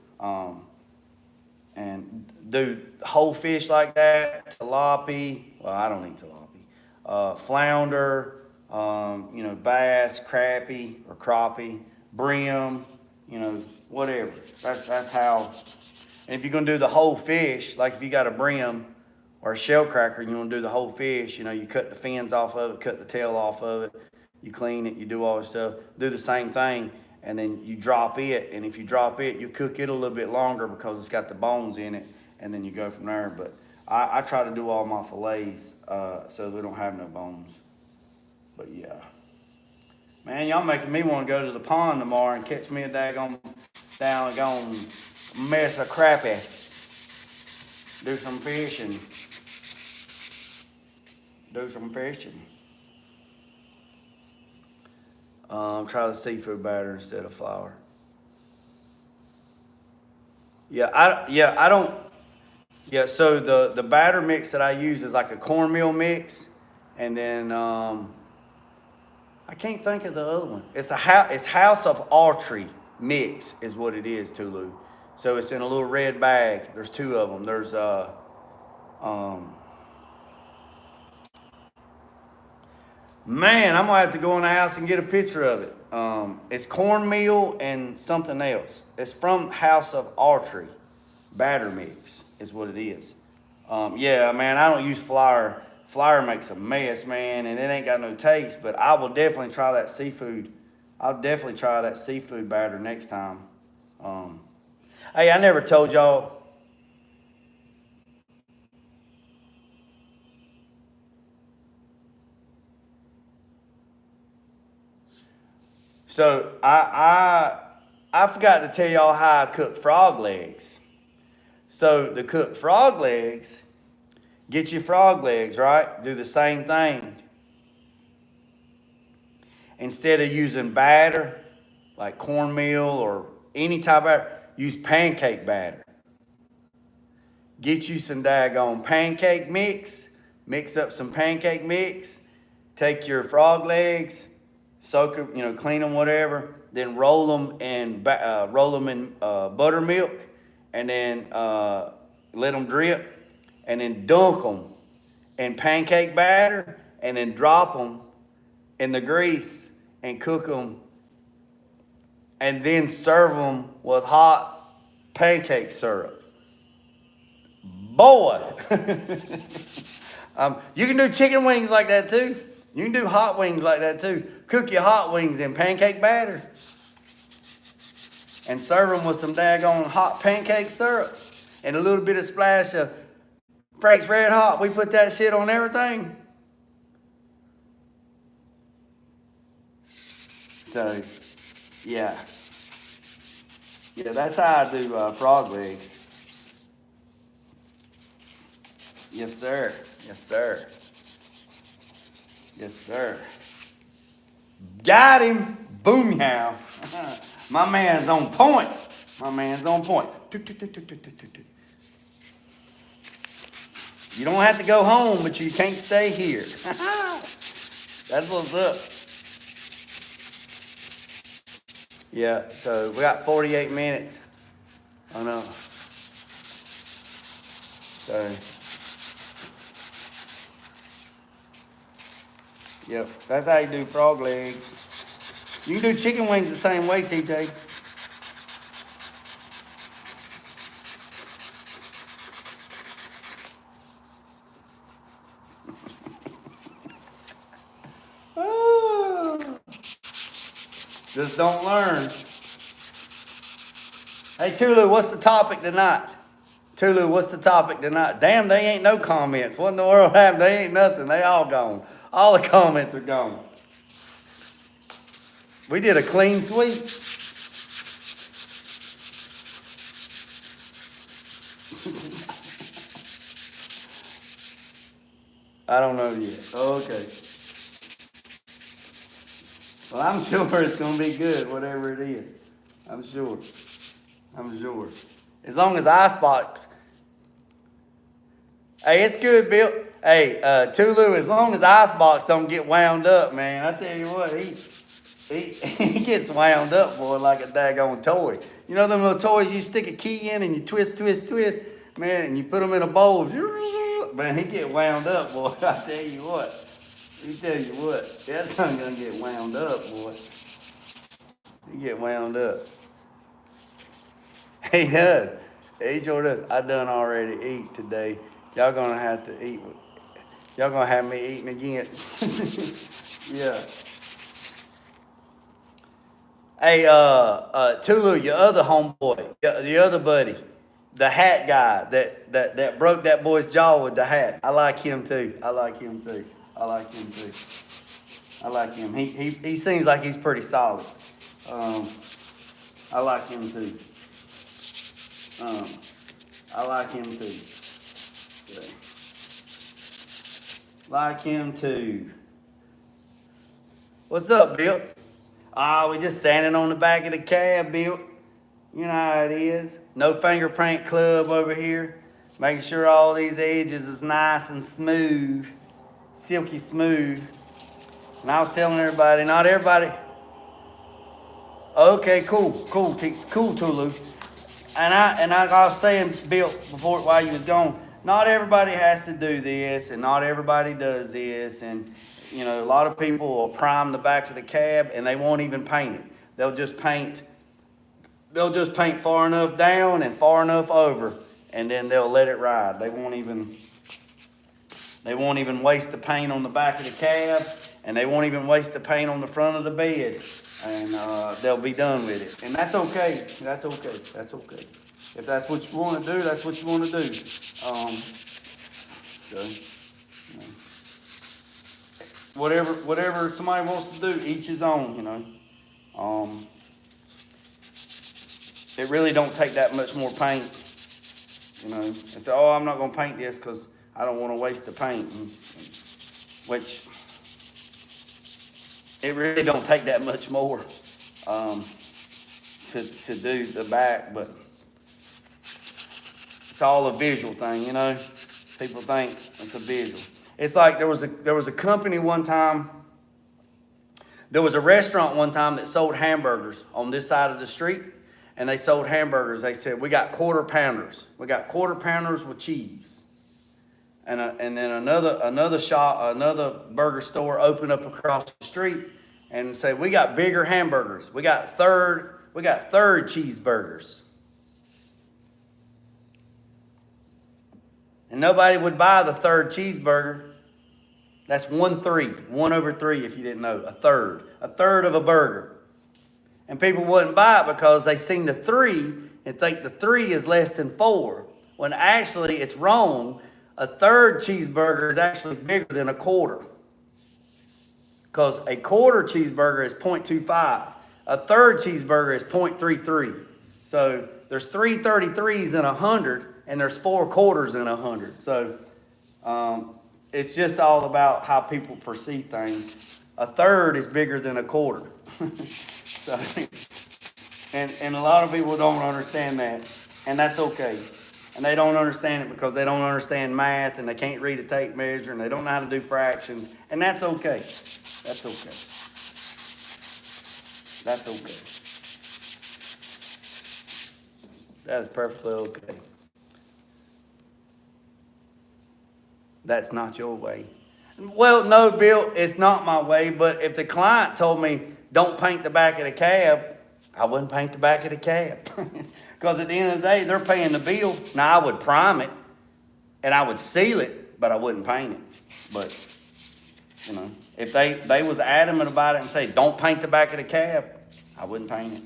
And do whole fish like that, tilapia. Well, I don't eat tilapia. Flounder, bass, crappie or crappie, brim, whatever. That's how. And if you're gonna do the whole fish, like if you got a brim or a shell cracker and you want to do the whole fish, you cut the fins off of it, cut the tail off of it, you clean it, you do all this stuff, do the same thing, and then you drop it, and if you drop it, you cook it a little bit longer because it's got the bones in it, and then you go from there. But I try to do all my fillets so we don't have no bones. But yeah. Man, y'all making me want to go to the pond tomorrow and catch me a daggone mess of crappie. Do some fishing. Try the seafood batter instead of flour. So the batter mix that I use is like a cornmeal mix, and then I can't think of the other one. It's House of Archery mix is what it is, Tulu. So it's in a little red bag. There's two of them. There's man, I'm gonna have to go in the house and get a picture of it. It's cornmeal and something else. It's from House of Archery. Batter mix is what it is. Yeah, man, I don't use flour. Flour makes a mess, man, and it ain't got no taste. But I will definitely try that seafood. I'll definitely try that seafood batter next time. Hey, I never told y'all. So I forgot to tell y'all how I cook frog legs. So to cook frog legs, get your frog legs, right? Do the same thing. Instead of using batter, like cornmeal or any type of batter, use pancake batter. Get you some daggone pancake mix. Mix up some pancake mix. Take your frog legs, soak them, clean them, whatever. Then roll them in buttermilk, and then let them drip, and then dunk them in pancake batter, and then drop them in the grease and cook them, and then serve them with hot pancake syrup. Boy, you can do chicken wings like that too. You can do hot wings like that too. Cook your hot wings in pancake batter and serve them with some daggone hot pancake syrup and a little bit of splash of Frank's Red Hot. We put that shit on everything. So, yeah, that's how I do frog legs. Yes, sir. Yes, sir. Yes, sir. Got him. Boom, now. My man's on point. My man's on point. You don't have to go home, but you can't stay here. That's what's up. Yeah, so we got 48 minutes. I know. So, yep, that's how you do frog legs. You can do chicken wings the same way, TJ. Just don't learn. Hey, Tulu, what's the topic tonight? Tulu, what's the topic tonight? Damn, they ain't no comments. What in the world happened? They ain't nothing. They all gone. All the comments are gone. We did a clean sweep. I don't know yet. Okay. Well, I'm sure it's going to be good, whatever it is. I'm sure. As long as Icebox. Hey, it's good, Bill. Hey, Tulu, as long as Icebox don't get wound up, man, I tell you what, he gets wound up, boy, like a daggone toy. You know them little toys you stick a key in and you twist, man, and you put them in a bowl. Man, he get wound up, boy, I tell you what. That son gonna get wound up, boy. He get wound up. He does. He sure does. I done already eat today. Y'all gonna have to eat. Y'all gonna have me eating again. Yeah. Hey, Tulu, your other homeboy, the other buddy, the hat guy that broke that boy's jaw with the hat. I like him too. He seems like he's pretty solid. I like him too. Like him too. What's up, Bill? We just standing on the back of the cab, Bill. You know how it is. No fingerprint club over here. Making sure all these edges is nice and smooth. Silky smooth. And I was telling everybody, not everybody. Okay, cool, Tulu. I was saying, Bill, before while you was gone, not everybody has to do this, and not everybody does this, and a lot of people will prime the back of the cab, and they won't even paint it. They'll just paint far enough down and far enough over, and then they'll let it ride. They won't even waste the paint on the back of the cab, and they won't even waste the paint on the front of the bed, and they'll be done with it. And that's okay. That's okay. That's okay. If that's what you want to do, that's what you want to do. Whatever somebody wants to do, each his own. It really don't take that much more paint. And say, oh, I'm not gonna paint this because I don't want to waste the paint, which it really don't take that much more to do the back, but it's all a visual thing, People think it's a visual. It's like there was a company one time. There was a restaurant one time that sold hamburgers on this side of the street, and they sold hamburgers. They said, we got quarter pounders. We got quarter pounders with cheese. And then another shop, another burger store opened up across the street and said, we got bigger hamburgers. We got third cheeseburgers. And nobody would buy the third cheeseburger. That's 1 over 3 if you didn't know. A third of a burger. And people wouldn't buy it because they seen the 3 and think the 3 is less than 4. When actually it's wrong. A third cheeseburger is actually bigger than a quarter. Because a quarter cheeseburger is 0.25. A third cheeseburger is 0.33. So there's 3 33s in 100, and there's 4 quarters in 100. So it's just all about how people perceive things. A third is bigger than a quarter. So, and a lot of people don't understand that, and that's okay. And they don't understand it because they don't understand math, and they can't read a tape measure, and they don't know how to do fractions, and that's okay. That's okay. That's okay. That is perfectly okay. That's not your way. Well, no, Bill, it's not my way, but if the client told me, don't paint the back of the cab, I wouldn't paint the back of the cab. Because at the end of the day, they're paying the bill. Now, I would prime it, and I would seal it, but I wouldn't paint it. But, if they was adamant about it and say, don't paint the back of the cab, I wouldn't paint it.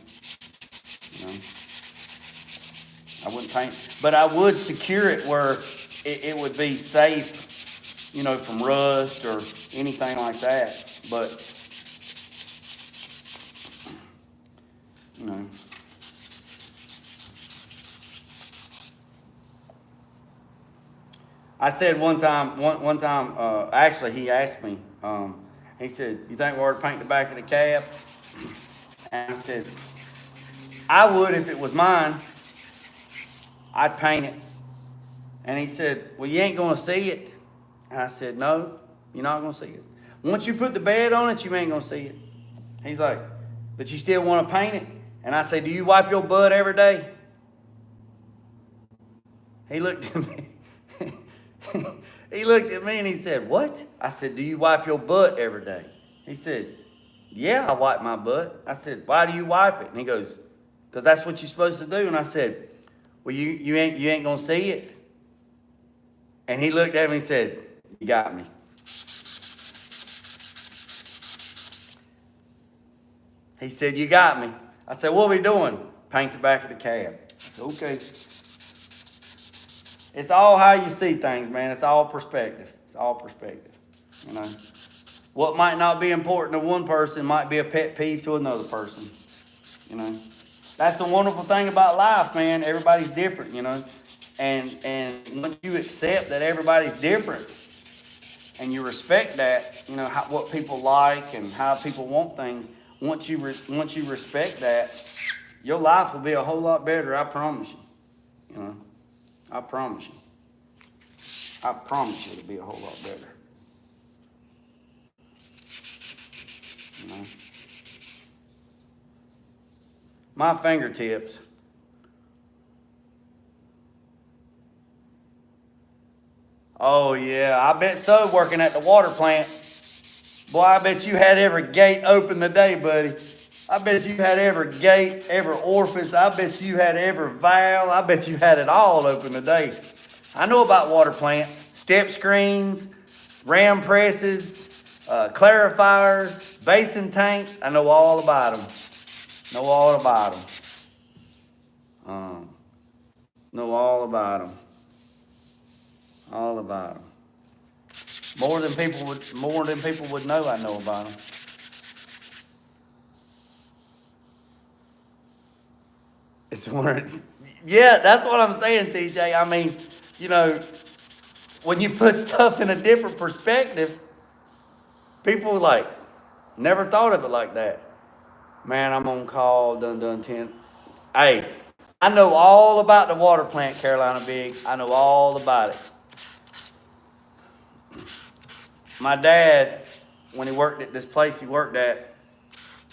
I wouldn't paint it. But I would secure it where it would be safe, from rust or anything like that. But, I said one time, actually he asked me, he said, you think we ought to paint the back of the cab? And I said, I would if it was mine. I'd paint it. And he said, well, you ain't going to see it. And I said, no, you're not going to see it. Once you put the bed on it, you ain't going to see it. He's like, but you still want to paint it? And I said, do you wipe your butt every day? He looked at me. He looked at me and he said, what? I said, do you wipe your butt every day? He said, yeah, I wipe my butt. I said, why do you wipe it? And he goes, because that's what you're supposed to do. And I said, well, you ain't going to see it. And he looked at me and said, you got me. He said, you got me. I said, what are we doing? Paint the back of the cab. I said, okay. It's all how you see things, man. It's all perspective. It's all perspective. What might not be important to one person might be a pet peeve to another person. That's the wonderful thing about life, man. Everybody's different, And once you accept that everybody's different, and you respect that, what people like and how people want things. Once you respect that, your life will be a whole lot better. I promise you. I promise you. I promise you it'll be a whole lot better. My fingertips Oh yeah, I bet so. Working at the water plant, boy, I bet you had every gate open today, buddy. I bet you had every gate, every orifice. I bet you had every valve. I bet you had it all open today. I know about water plants, step screens, ram presses, clarifiers, basin tanks. I know all about them. Know all about them. Know all about them. All about them. More than people would know. I know about them. It's one. Yeah, that's what I'm saying, TJ. I mean, you know, when you put stuff in a different perspective, people like never thought of it like that. Man, I'm on call. Done 10. Hey, I know all about the water plant, Carolina Big. I know all about it. My dad, when he worked at this place he worked at,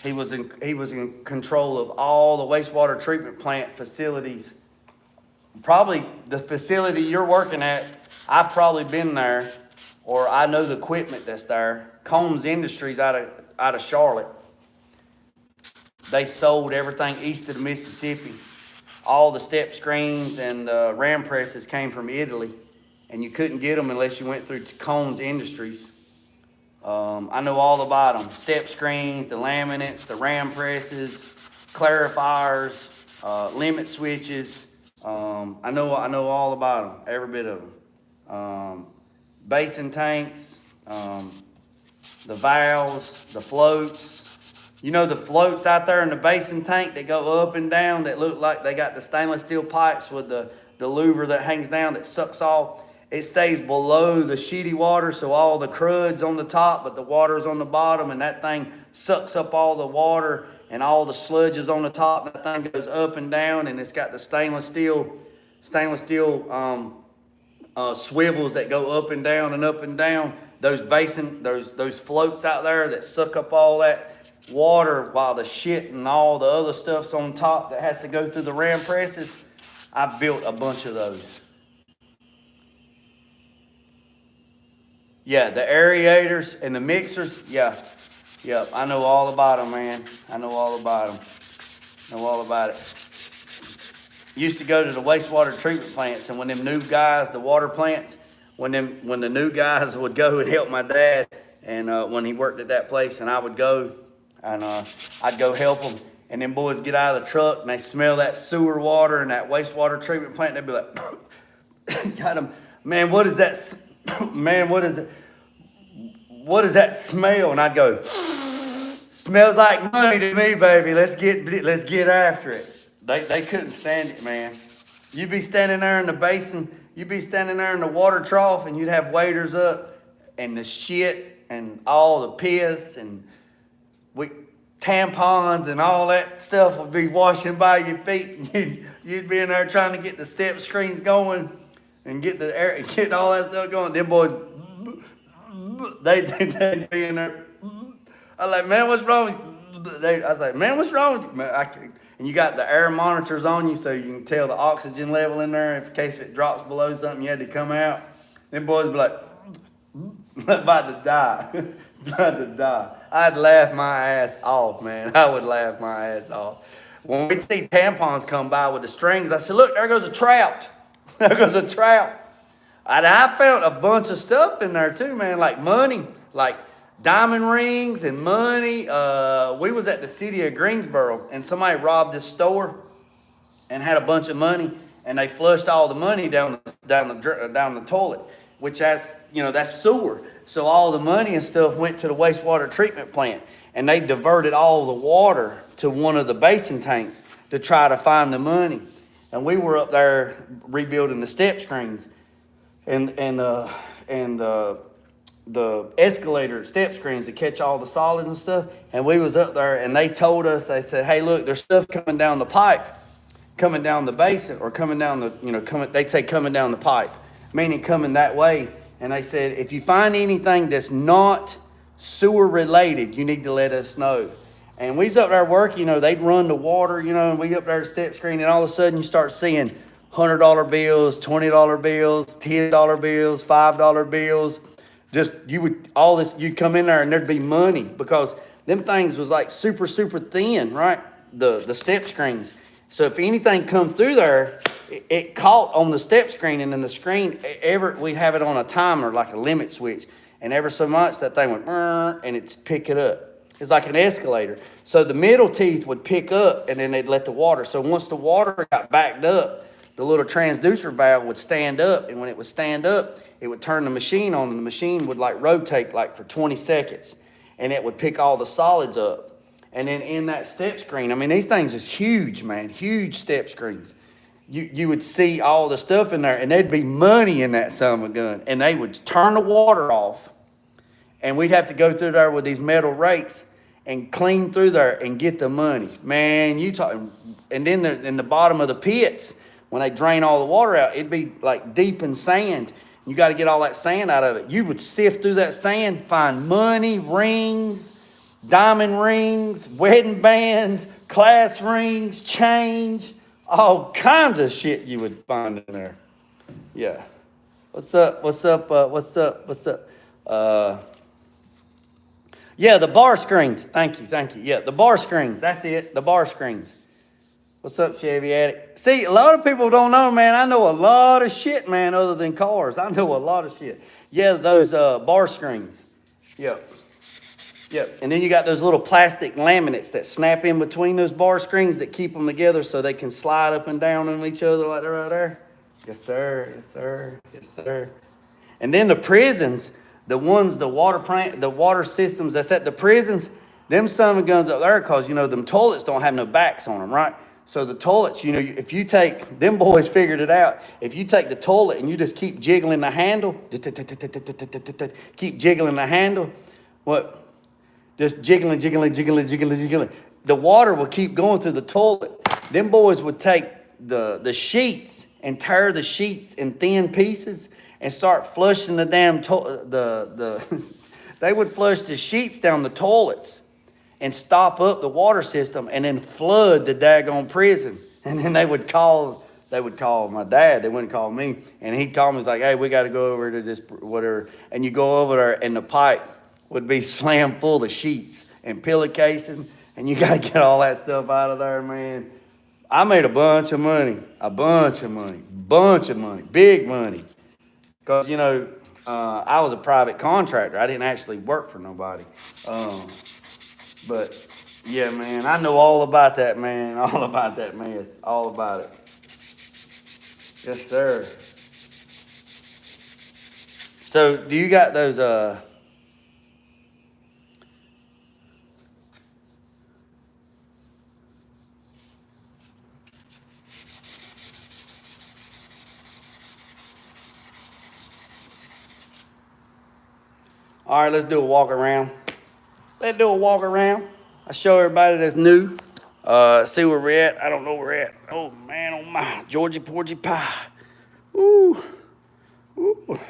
he was in control of all the wastewater treatment plant facilities. Probably the facility you're working at, I've probably been there, or I know the equipment that's there. Combs Industries out of Charlotte. They sold everything east of the Mississippi. All the step screens and ram presses came from Italy, and you couldn't get them unless you went through Combs Industries. I know all about them. Step screens, the laminates, the ram presses, clarifiers, limit switches. I know all about them, every bit of them. Basin tanks, the valves, the floats. You know the floats out there in the basin tank that go up and down that look like they got the stainless steel pipes with the louver that hangs down that sucks all. It stays below the sheety water, so all the crud's on the top, but the water's on the bottom, and that thing sucks up all the water, and all the sludge is on the top. That thing goes up and down, and it's got the stainless steel swivels that go up and down and up and down. Those floats out there that suck up all that water while the shit and all the other stuff's on top that has to go through the ram presses. I built a bunch of those. Yeah, the aerators and the mixers. Yeah, I know all about them, man. I know all about them. Know all about it. Used to go to the wastewater treatment plants, and when them new guys, the water plants, when the new guys would go and help my dad, and when he worked at that place, and I would go, and I'd go help them, and them boys get out of the truck and they smell that sewer water and that wastewater treatment plant. They'd be like, "Got him, man. What is that? Man, what is it? What is that smell?" And I'd go, "Smells like money to me, baby. Let's get after it." They couldn't stand it, man. You'd be standing there in the basin, you'd be standing there in the water trough, and you'd have waders up, and the shit and all the piss and tampons and all that stuff would be washing by your feet, and you'd be in there trying to get the step screens going and get the air and get all that stuff going. Them boys, they'd be in there. I was like, "Man, what's wrong with you?" I was like, "Man, what's wrong with you?" Man, and you got the air monitors on you so you can tell the oxygen level in there in case it drops below something you had to come out. Them boys be like, about to die. About to die. I'd laugh my ass off, man. I would laugh my ass off. When we see tampons come by with the strings, I said, "Look, there goes a trout." There goes a trout. And I found a bunch of stuff in there too, man, like money, like diamond rings and money. We was at the city of Greensboro, and somebody robbed this store and had a bunch of money, and they flushed all the money down the toilet, which that's sewer. So all the money and stuff went to the wastewater treatment plant, and they diverted all the water to one of the basin tanks to try to find the money. And we were up there rebuilding the step screens, and the escalator step screens that catch all the solids and stuff. And we was up there, and they told us, they said, "Hey, look, there's stuff coming down the pipe, coming down the basin, or coming down the, they'd say coming down the pipe, meaning coming that way." And they said, "If you find anything that's not sewer related, you need to let us know." And we's up there working, they'd run the water, and we up there at step screen, and all of a sudden you start seeing $100 bills, $20 bills, $10 bills, $5 bills. Just you'd come in there and there'd be money because them things was like super, super thin, right? The step screens. So if anything come through there, it caught on the step screen, and then the screen, we'd have it on a timer, like a limit switch. And ever so much, that thing would, and it'd pick it up. It's like an escalator. So the middle teeth would pick up, and then they'd let the water. So once the water got backed up, the little transducer valve would stand up, and when it would stand up, it would turn the machine on, and the machine would like rotate like for 20 seconds, and it would pick all the solids up. And then in that step screen, I mean, these things is huge, man, huge step screens. You would see all the stuff in there, and there'd be money in that son of a gun, and they would turn the water off, and we'd have to go through there with these metal rakes and clean through there and get the money. Man, you talk, and then in the bottom of the pits, when they drain all the water out, it'd be like deep in sand. You got to get all that sand out of it. You would sift through that sand, find money, rings, diamond rings, wedding bands, class rings, change, all kinds of shit you would find in there. Yeah. What's up? What's up? What's up? What's up? Yeah, the bar screens. Thank you. Thank you. Yeah, the bar screens. That's it. The bar screens. What's up, Chevy Addict? See, a lot of people don't know, man. I know a lot of shit, man, other than cars. I know a lot of shit. Yeah, those bar screens. Yep. Yep. And then you got those little plastic laminates that snap in between those bar screens that keep them together so they can slide up and down on each other like they're right there. Yes, sir. Yes, sir. Yes, sir. And then the prisons, the water systems that's at the prisons, them son of a guns up there, because, them toilets don't have no backs on them, right? So the toilets, if you take, them boys figured it out. If you take the toilet and you just keep jiggling the handle, keep jiggling the handle, what? Just jiggling. The water will keep going through the toilet. Them boys would take the sheets and tear the sheets in thin pieces and start flushing the damn they would flush the sheets down the toilets and stop up the water system and then flood the daggone prison. And then they would call my dad. They wouldn't call me. And he'd call me. He's like, hey, we got to go over to this, whatever. And you go over there and the pipe would be slammed full of sheets and pillowcases. And you got to get all that stuff out of there, man. I made a bunch of money, big money. Because, I was a private contractor. I didn't actually work for nobody. But, yeah, man, I know all about that, man. All about that mess. All about it. Yes, sir. So, do you got those, all right, let's do a walk around. Let's do a walk around. I show everybody that's new. See where we're at. I don't know where we're at. Oh, man, oh, my. Georgie Porgy Pie. Ooh. Ooh.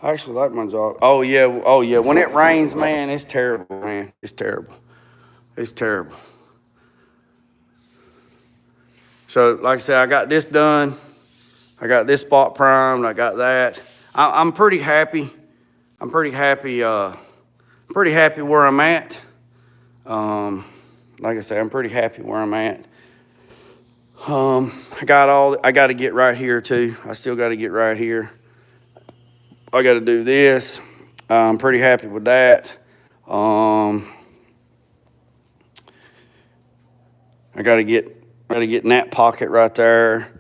I actually like my job. Oh, yeah. When it rains, man, it's terrible, man. It's terrible. So, like I said, I got this done. I got this spot primed. I got that. I'm pretty happy. I'm pretty happy where I'm at. Like I said, I'm pretty happy where I'm at. I got to get right here too. I still got to get right here. I got to do this. I'm pretty happy with that. I got to get in that pocket right there.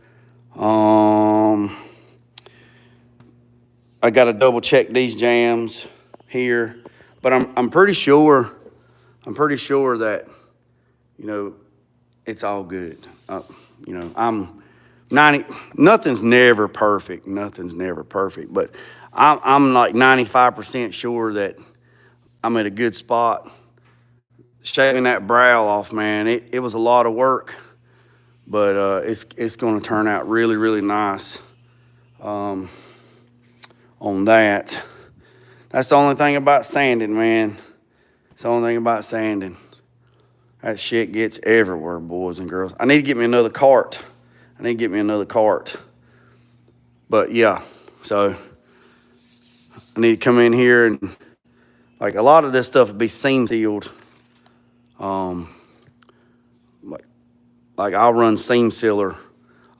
I got to double check these jams here, but I'm pretty sure that, it's all good. I'm 90, nothing's never perfect, but I'm like 95% sure that I'm at a good spot. Shaving that brow off, man, it was a lot of work, but it's going to turn out really, really nice. On that. That's the only thing about sanding, man. It's the only thing about sanding. That shit gets everywhere, boys and girls. I need to get me another cart. I need to get me another cart. But yeah, so I need to come in here and like a lot of this stuff would be seam sealed. Like I'll run seam sealer.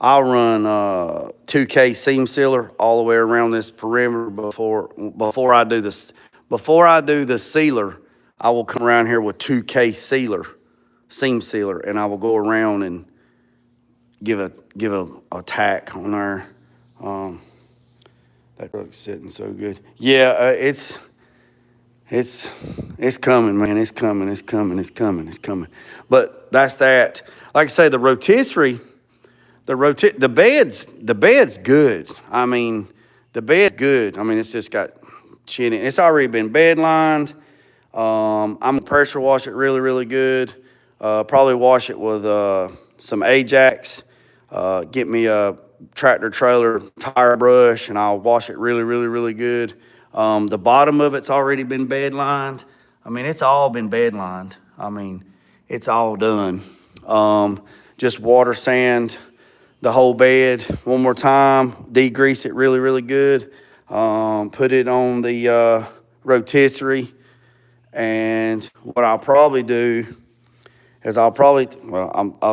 I'll run 2K seam sealer all the way around this perimeter before I do this. Before I do the sealer, I will come around here with 2K seam sealer, and I will go around and give a tack on there. That truck's sitting so good. Yeah, it's coming, man. It's coming. But that's that. Like I say, the rotisserie, the bed's good. I mean, the bed's good. I mean, it's just got shit in it. It's already been bed lined. I'm gonna pressure wash it really good. Probably wash it with some Ajax. Get me a tractor trailer tire brush, and I'll wash it really good. The bottom of it's already been bed lined. I mean, it's all been bed lined. I mean, it's all done. Just water sand the whole bed one more time, degrease it really good. Put it on the rotisserie, and what I'll probably do is I'll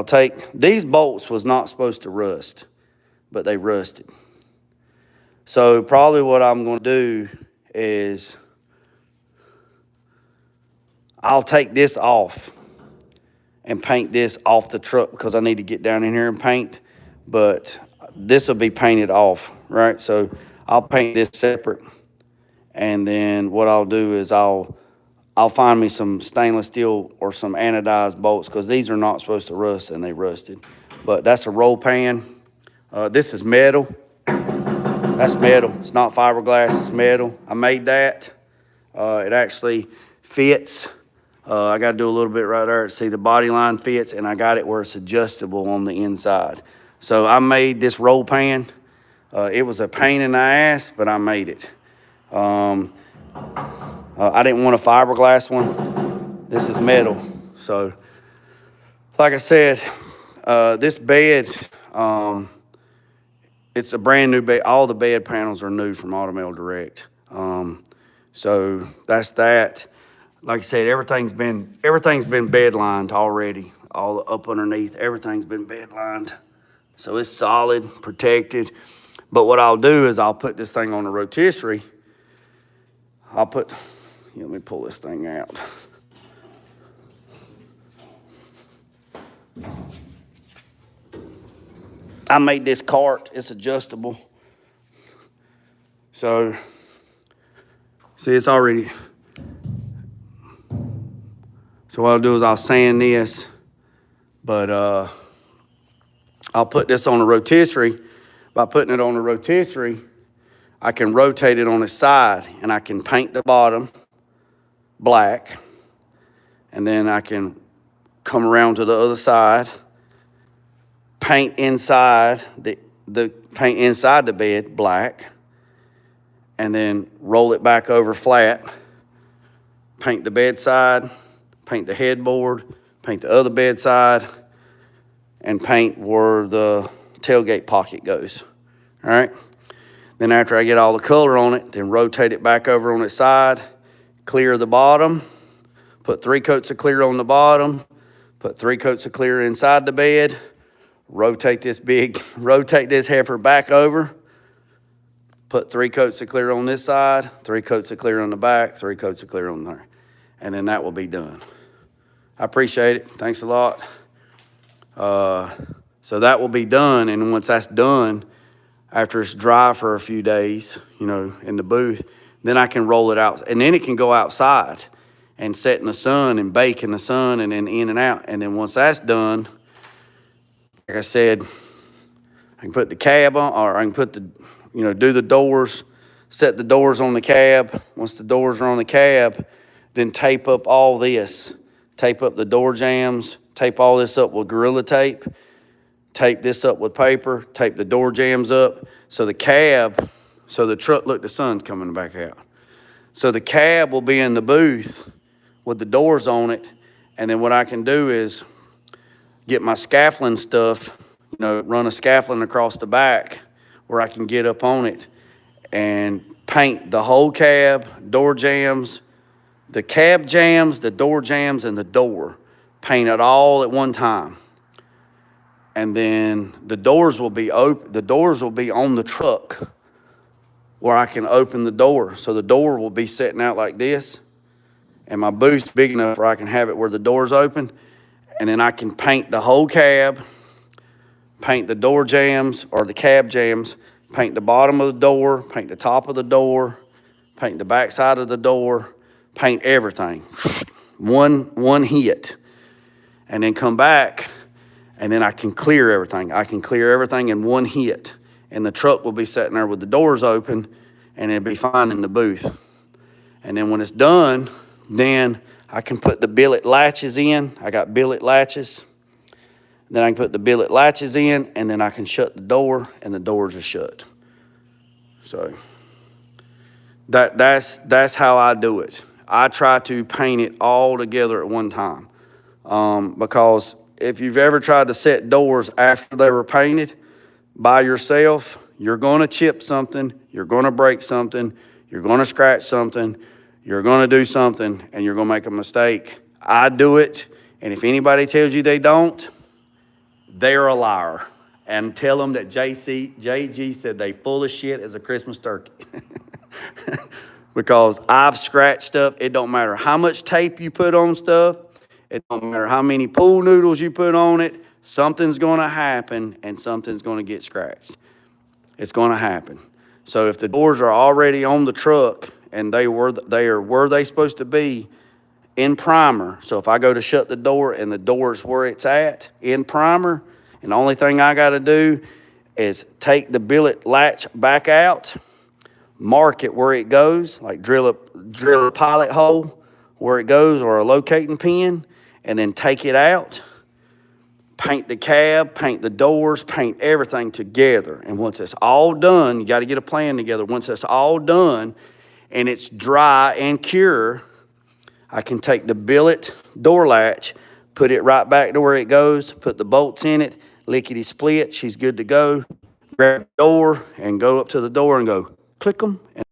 take, these bolts was not supposed to rust, but they rusted. So probably what I'm going to do is I'll take this off and paint this off the truck because I need to get down in here and paint, but this will be painted off, right? So I'll paint this separate, and then what I'll do is I'll find me some stainless steel or some anodized bolts because these are not supposed to rust, and they rusted. But that's a roll pan. This is metal. That's metal. It's not fiberglass, it's metal. I made that. It actually fits. I got to do a little bit right there. See, the body line fits, and I got it where it's adjustable on the inside. So I made this roll pan. It was a pain in the ass, but I made it. I didn't want a fiberglass one. This is metal. So, like I said, this bed, it's a brand new bed. All the bed panels are new from Automail Direct. So that's that. Like I said, everything's been bed lined already. All up underneath, everything's been bed lined. So it's solid, protected. But what I'll do is I'll put this thing on the rotisserie. Let me pull this thing out. I made this cart, it's adjustable. So, see, it's already. So what I'll do is I'll sand this, but I'll put this on a rotisserie. By putting it on a rotisserie, I can rotate it on its side, and I can paint the bottom black, and then I can come around to the other side, paint inside the bed black, and then roll it back over flat, paint the bed side, paint the headboard, paint the other bed side, and paint where the tailgate pocket goes, all right? Then after I get all the color on it, then rotate it back over on its side, clear the bottom, put 3 coats of clear on the bottom, put 3 coats of clear inside the bed, rotate this heifer back over, put 3 coats of clear on this side, 3 coats of clear on the back, 3 coats of clear on there, and then that will be done. I appreciate it. Thanks a lot. So that will be done, and once that's done, after it's dry for a few days, in the booth, then I can roll it out, and then it can go outside and set in the sun and bake in the sun and then in and out. And then once that's done, like I said, I can put the cab on, or I can put do the doors, set the doors on the cab. Once the doors are on the cab, then tape up all this. Tape up the door jambs, tape all this up with Gorilla Tape, tape this up with paper, tape the door jambs up. So the truck, look, the sun's coming back out. So the cab will be in the booth with the doors on it. And then what I can do is get my scaffolding stuff, run a scaffolding across the back where I can get up on it and paint the whole cab, door jambs, the cab jambs, the door jambs, and the door. Paint it all at one time. And then the doors will be open. The doors will be on the truck where I can open the door. So the door will be sitting out like this, and my boot's big enough where I can have it where the door's open. And then I can paint the whole cab, paint the door jambs or the cab jambs, paint the bottom of the door, paint the top of the door, paint the back side of the door, paint everything. One hit. And then come back, and then I can clear everything. I can clear everything in one hit. And the truck will be sitting there with the doors open, and it'll be fine in the booth. And then when it's done, then I can put the billet latches in. I got billet latches. Then I can put the billet latches in, and then I can shut the door, and the doors are shut. So that's how I do it. I try to paint it all together at one time. Because if you've ever tried to set doors after they were painted by yourself, you're going to chip something, you're going to break something, you're going to scratch something, you're going to do something, and you're going to make a mistake. I do it, and if anybody tells you they don't, they're a liar. And tell them that JG said they full of shit as a Christmas turkey. Because I've scratched stuff. It don't matter how much tape you put on stuff. It don't matter how many pool noodles you put on it. Something's going to happen, and something's going to get scratched. It's going to happen. So if the doors are already on the truck and they are where they supposed to be in primer, so if I go to shut the door and the door's where it's at in primer, and the only thing I got to do is take the billet latch back out, mark it where it goes, like drill a pilot hole where it goes or a locating pin, and then take it out, paint the cab, paint the doors, paint everything together. And once it's all done, you got to get a plan together. Once it's all done and it's dry and cure, I can take the billet door latch, put it right back to where it goes, put the bolts in it, lickety split, she's good to go. Grab the door and go up to the door and go click them, and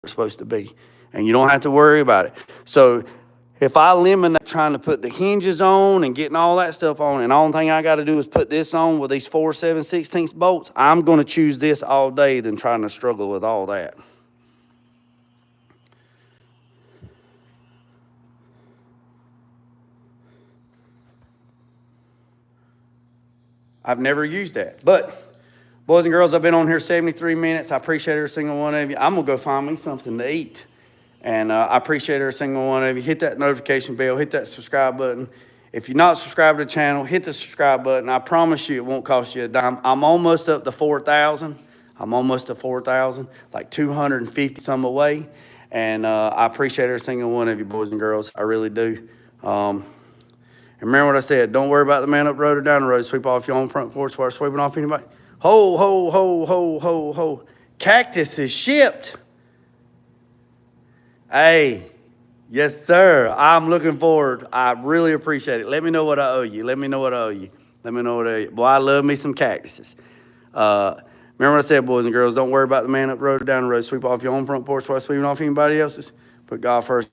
it's supposed to be. And you don't have to worry about it. So if I eliminate trying to put the hinges on and getting all that stuff on, and the only thing I got to do is put this on with these 4 7/16 bolts, I'm going to choose this all day than trying to struggle with all that. I've never used that. But, boys and girls, I've been on here 73 minutes. I appreciate every single one of you. I'm going to go find me something to eat. And I appreciate every single one of you. Hit that notification bell. Hit that subscribe button. If you're not subscribed to the channel, hit the subscribe button. I promise you it won't cost you a dime. I'm almost up to 4,000. I'm almost to 4,000, like 250 some away. And I appreciate every single one of you, boys and girls. I really do. And remember what I said. Don't worry about the man up the road or down the road. Sweep off your own front porch while sweeping off anybody. Ho, ho, ho, ho, ho, ho. Cactus is shipped. Hey, yes, sir. I'm looking forward. I really appreciate it. Let me know what I owe you. Let me know what I owe you. Let me know what I owe you. Boy, I love me some cactuses. Remember what I said, boys and girls. Don't worry about the man up the road or down the road. Sweep off your own front porch while sweeping off anybody else's. Put God first.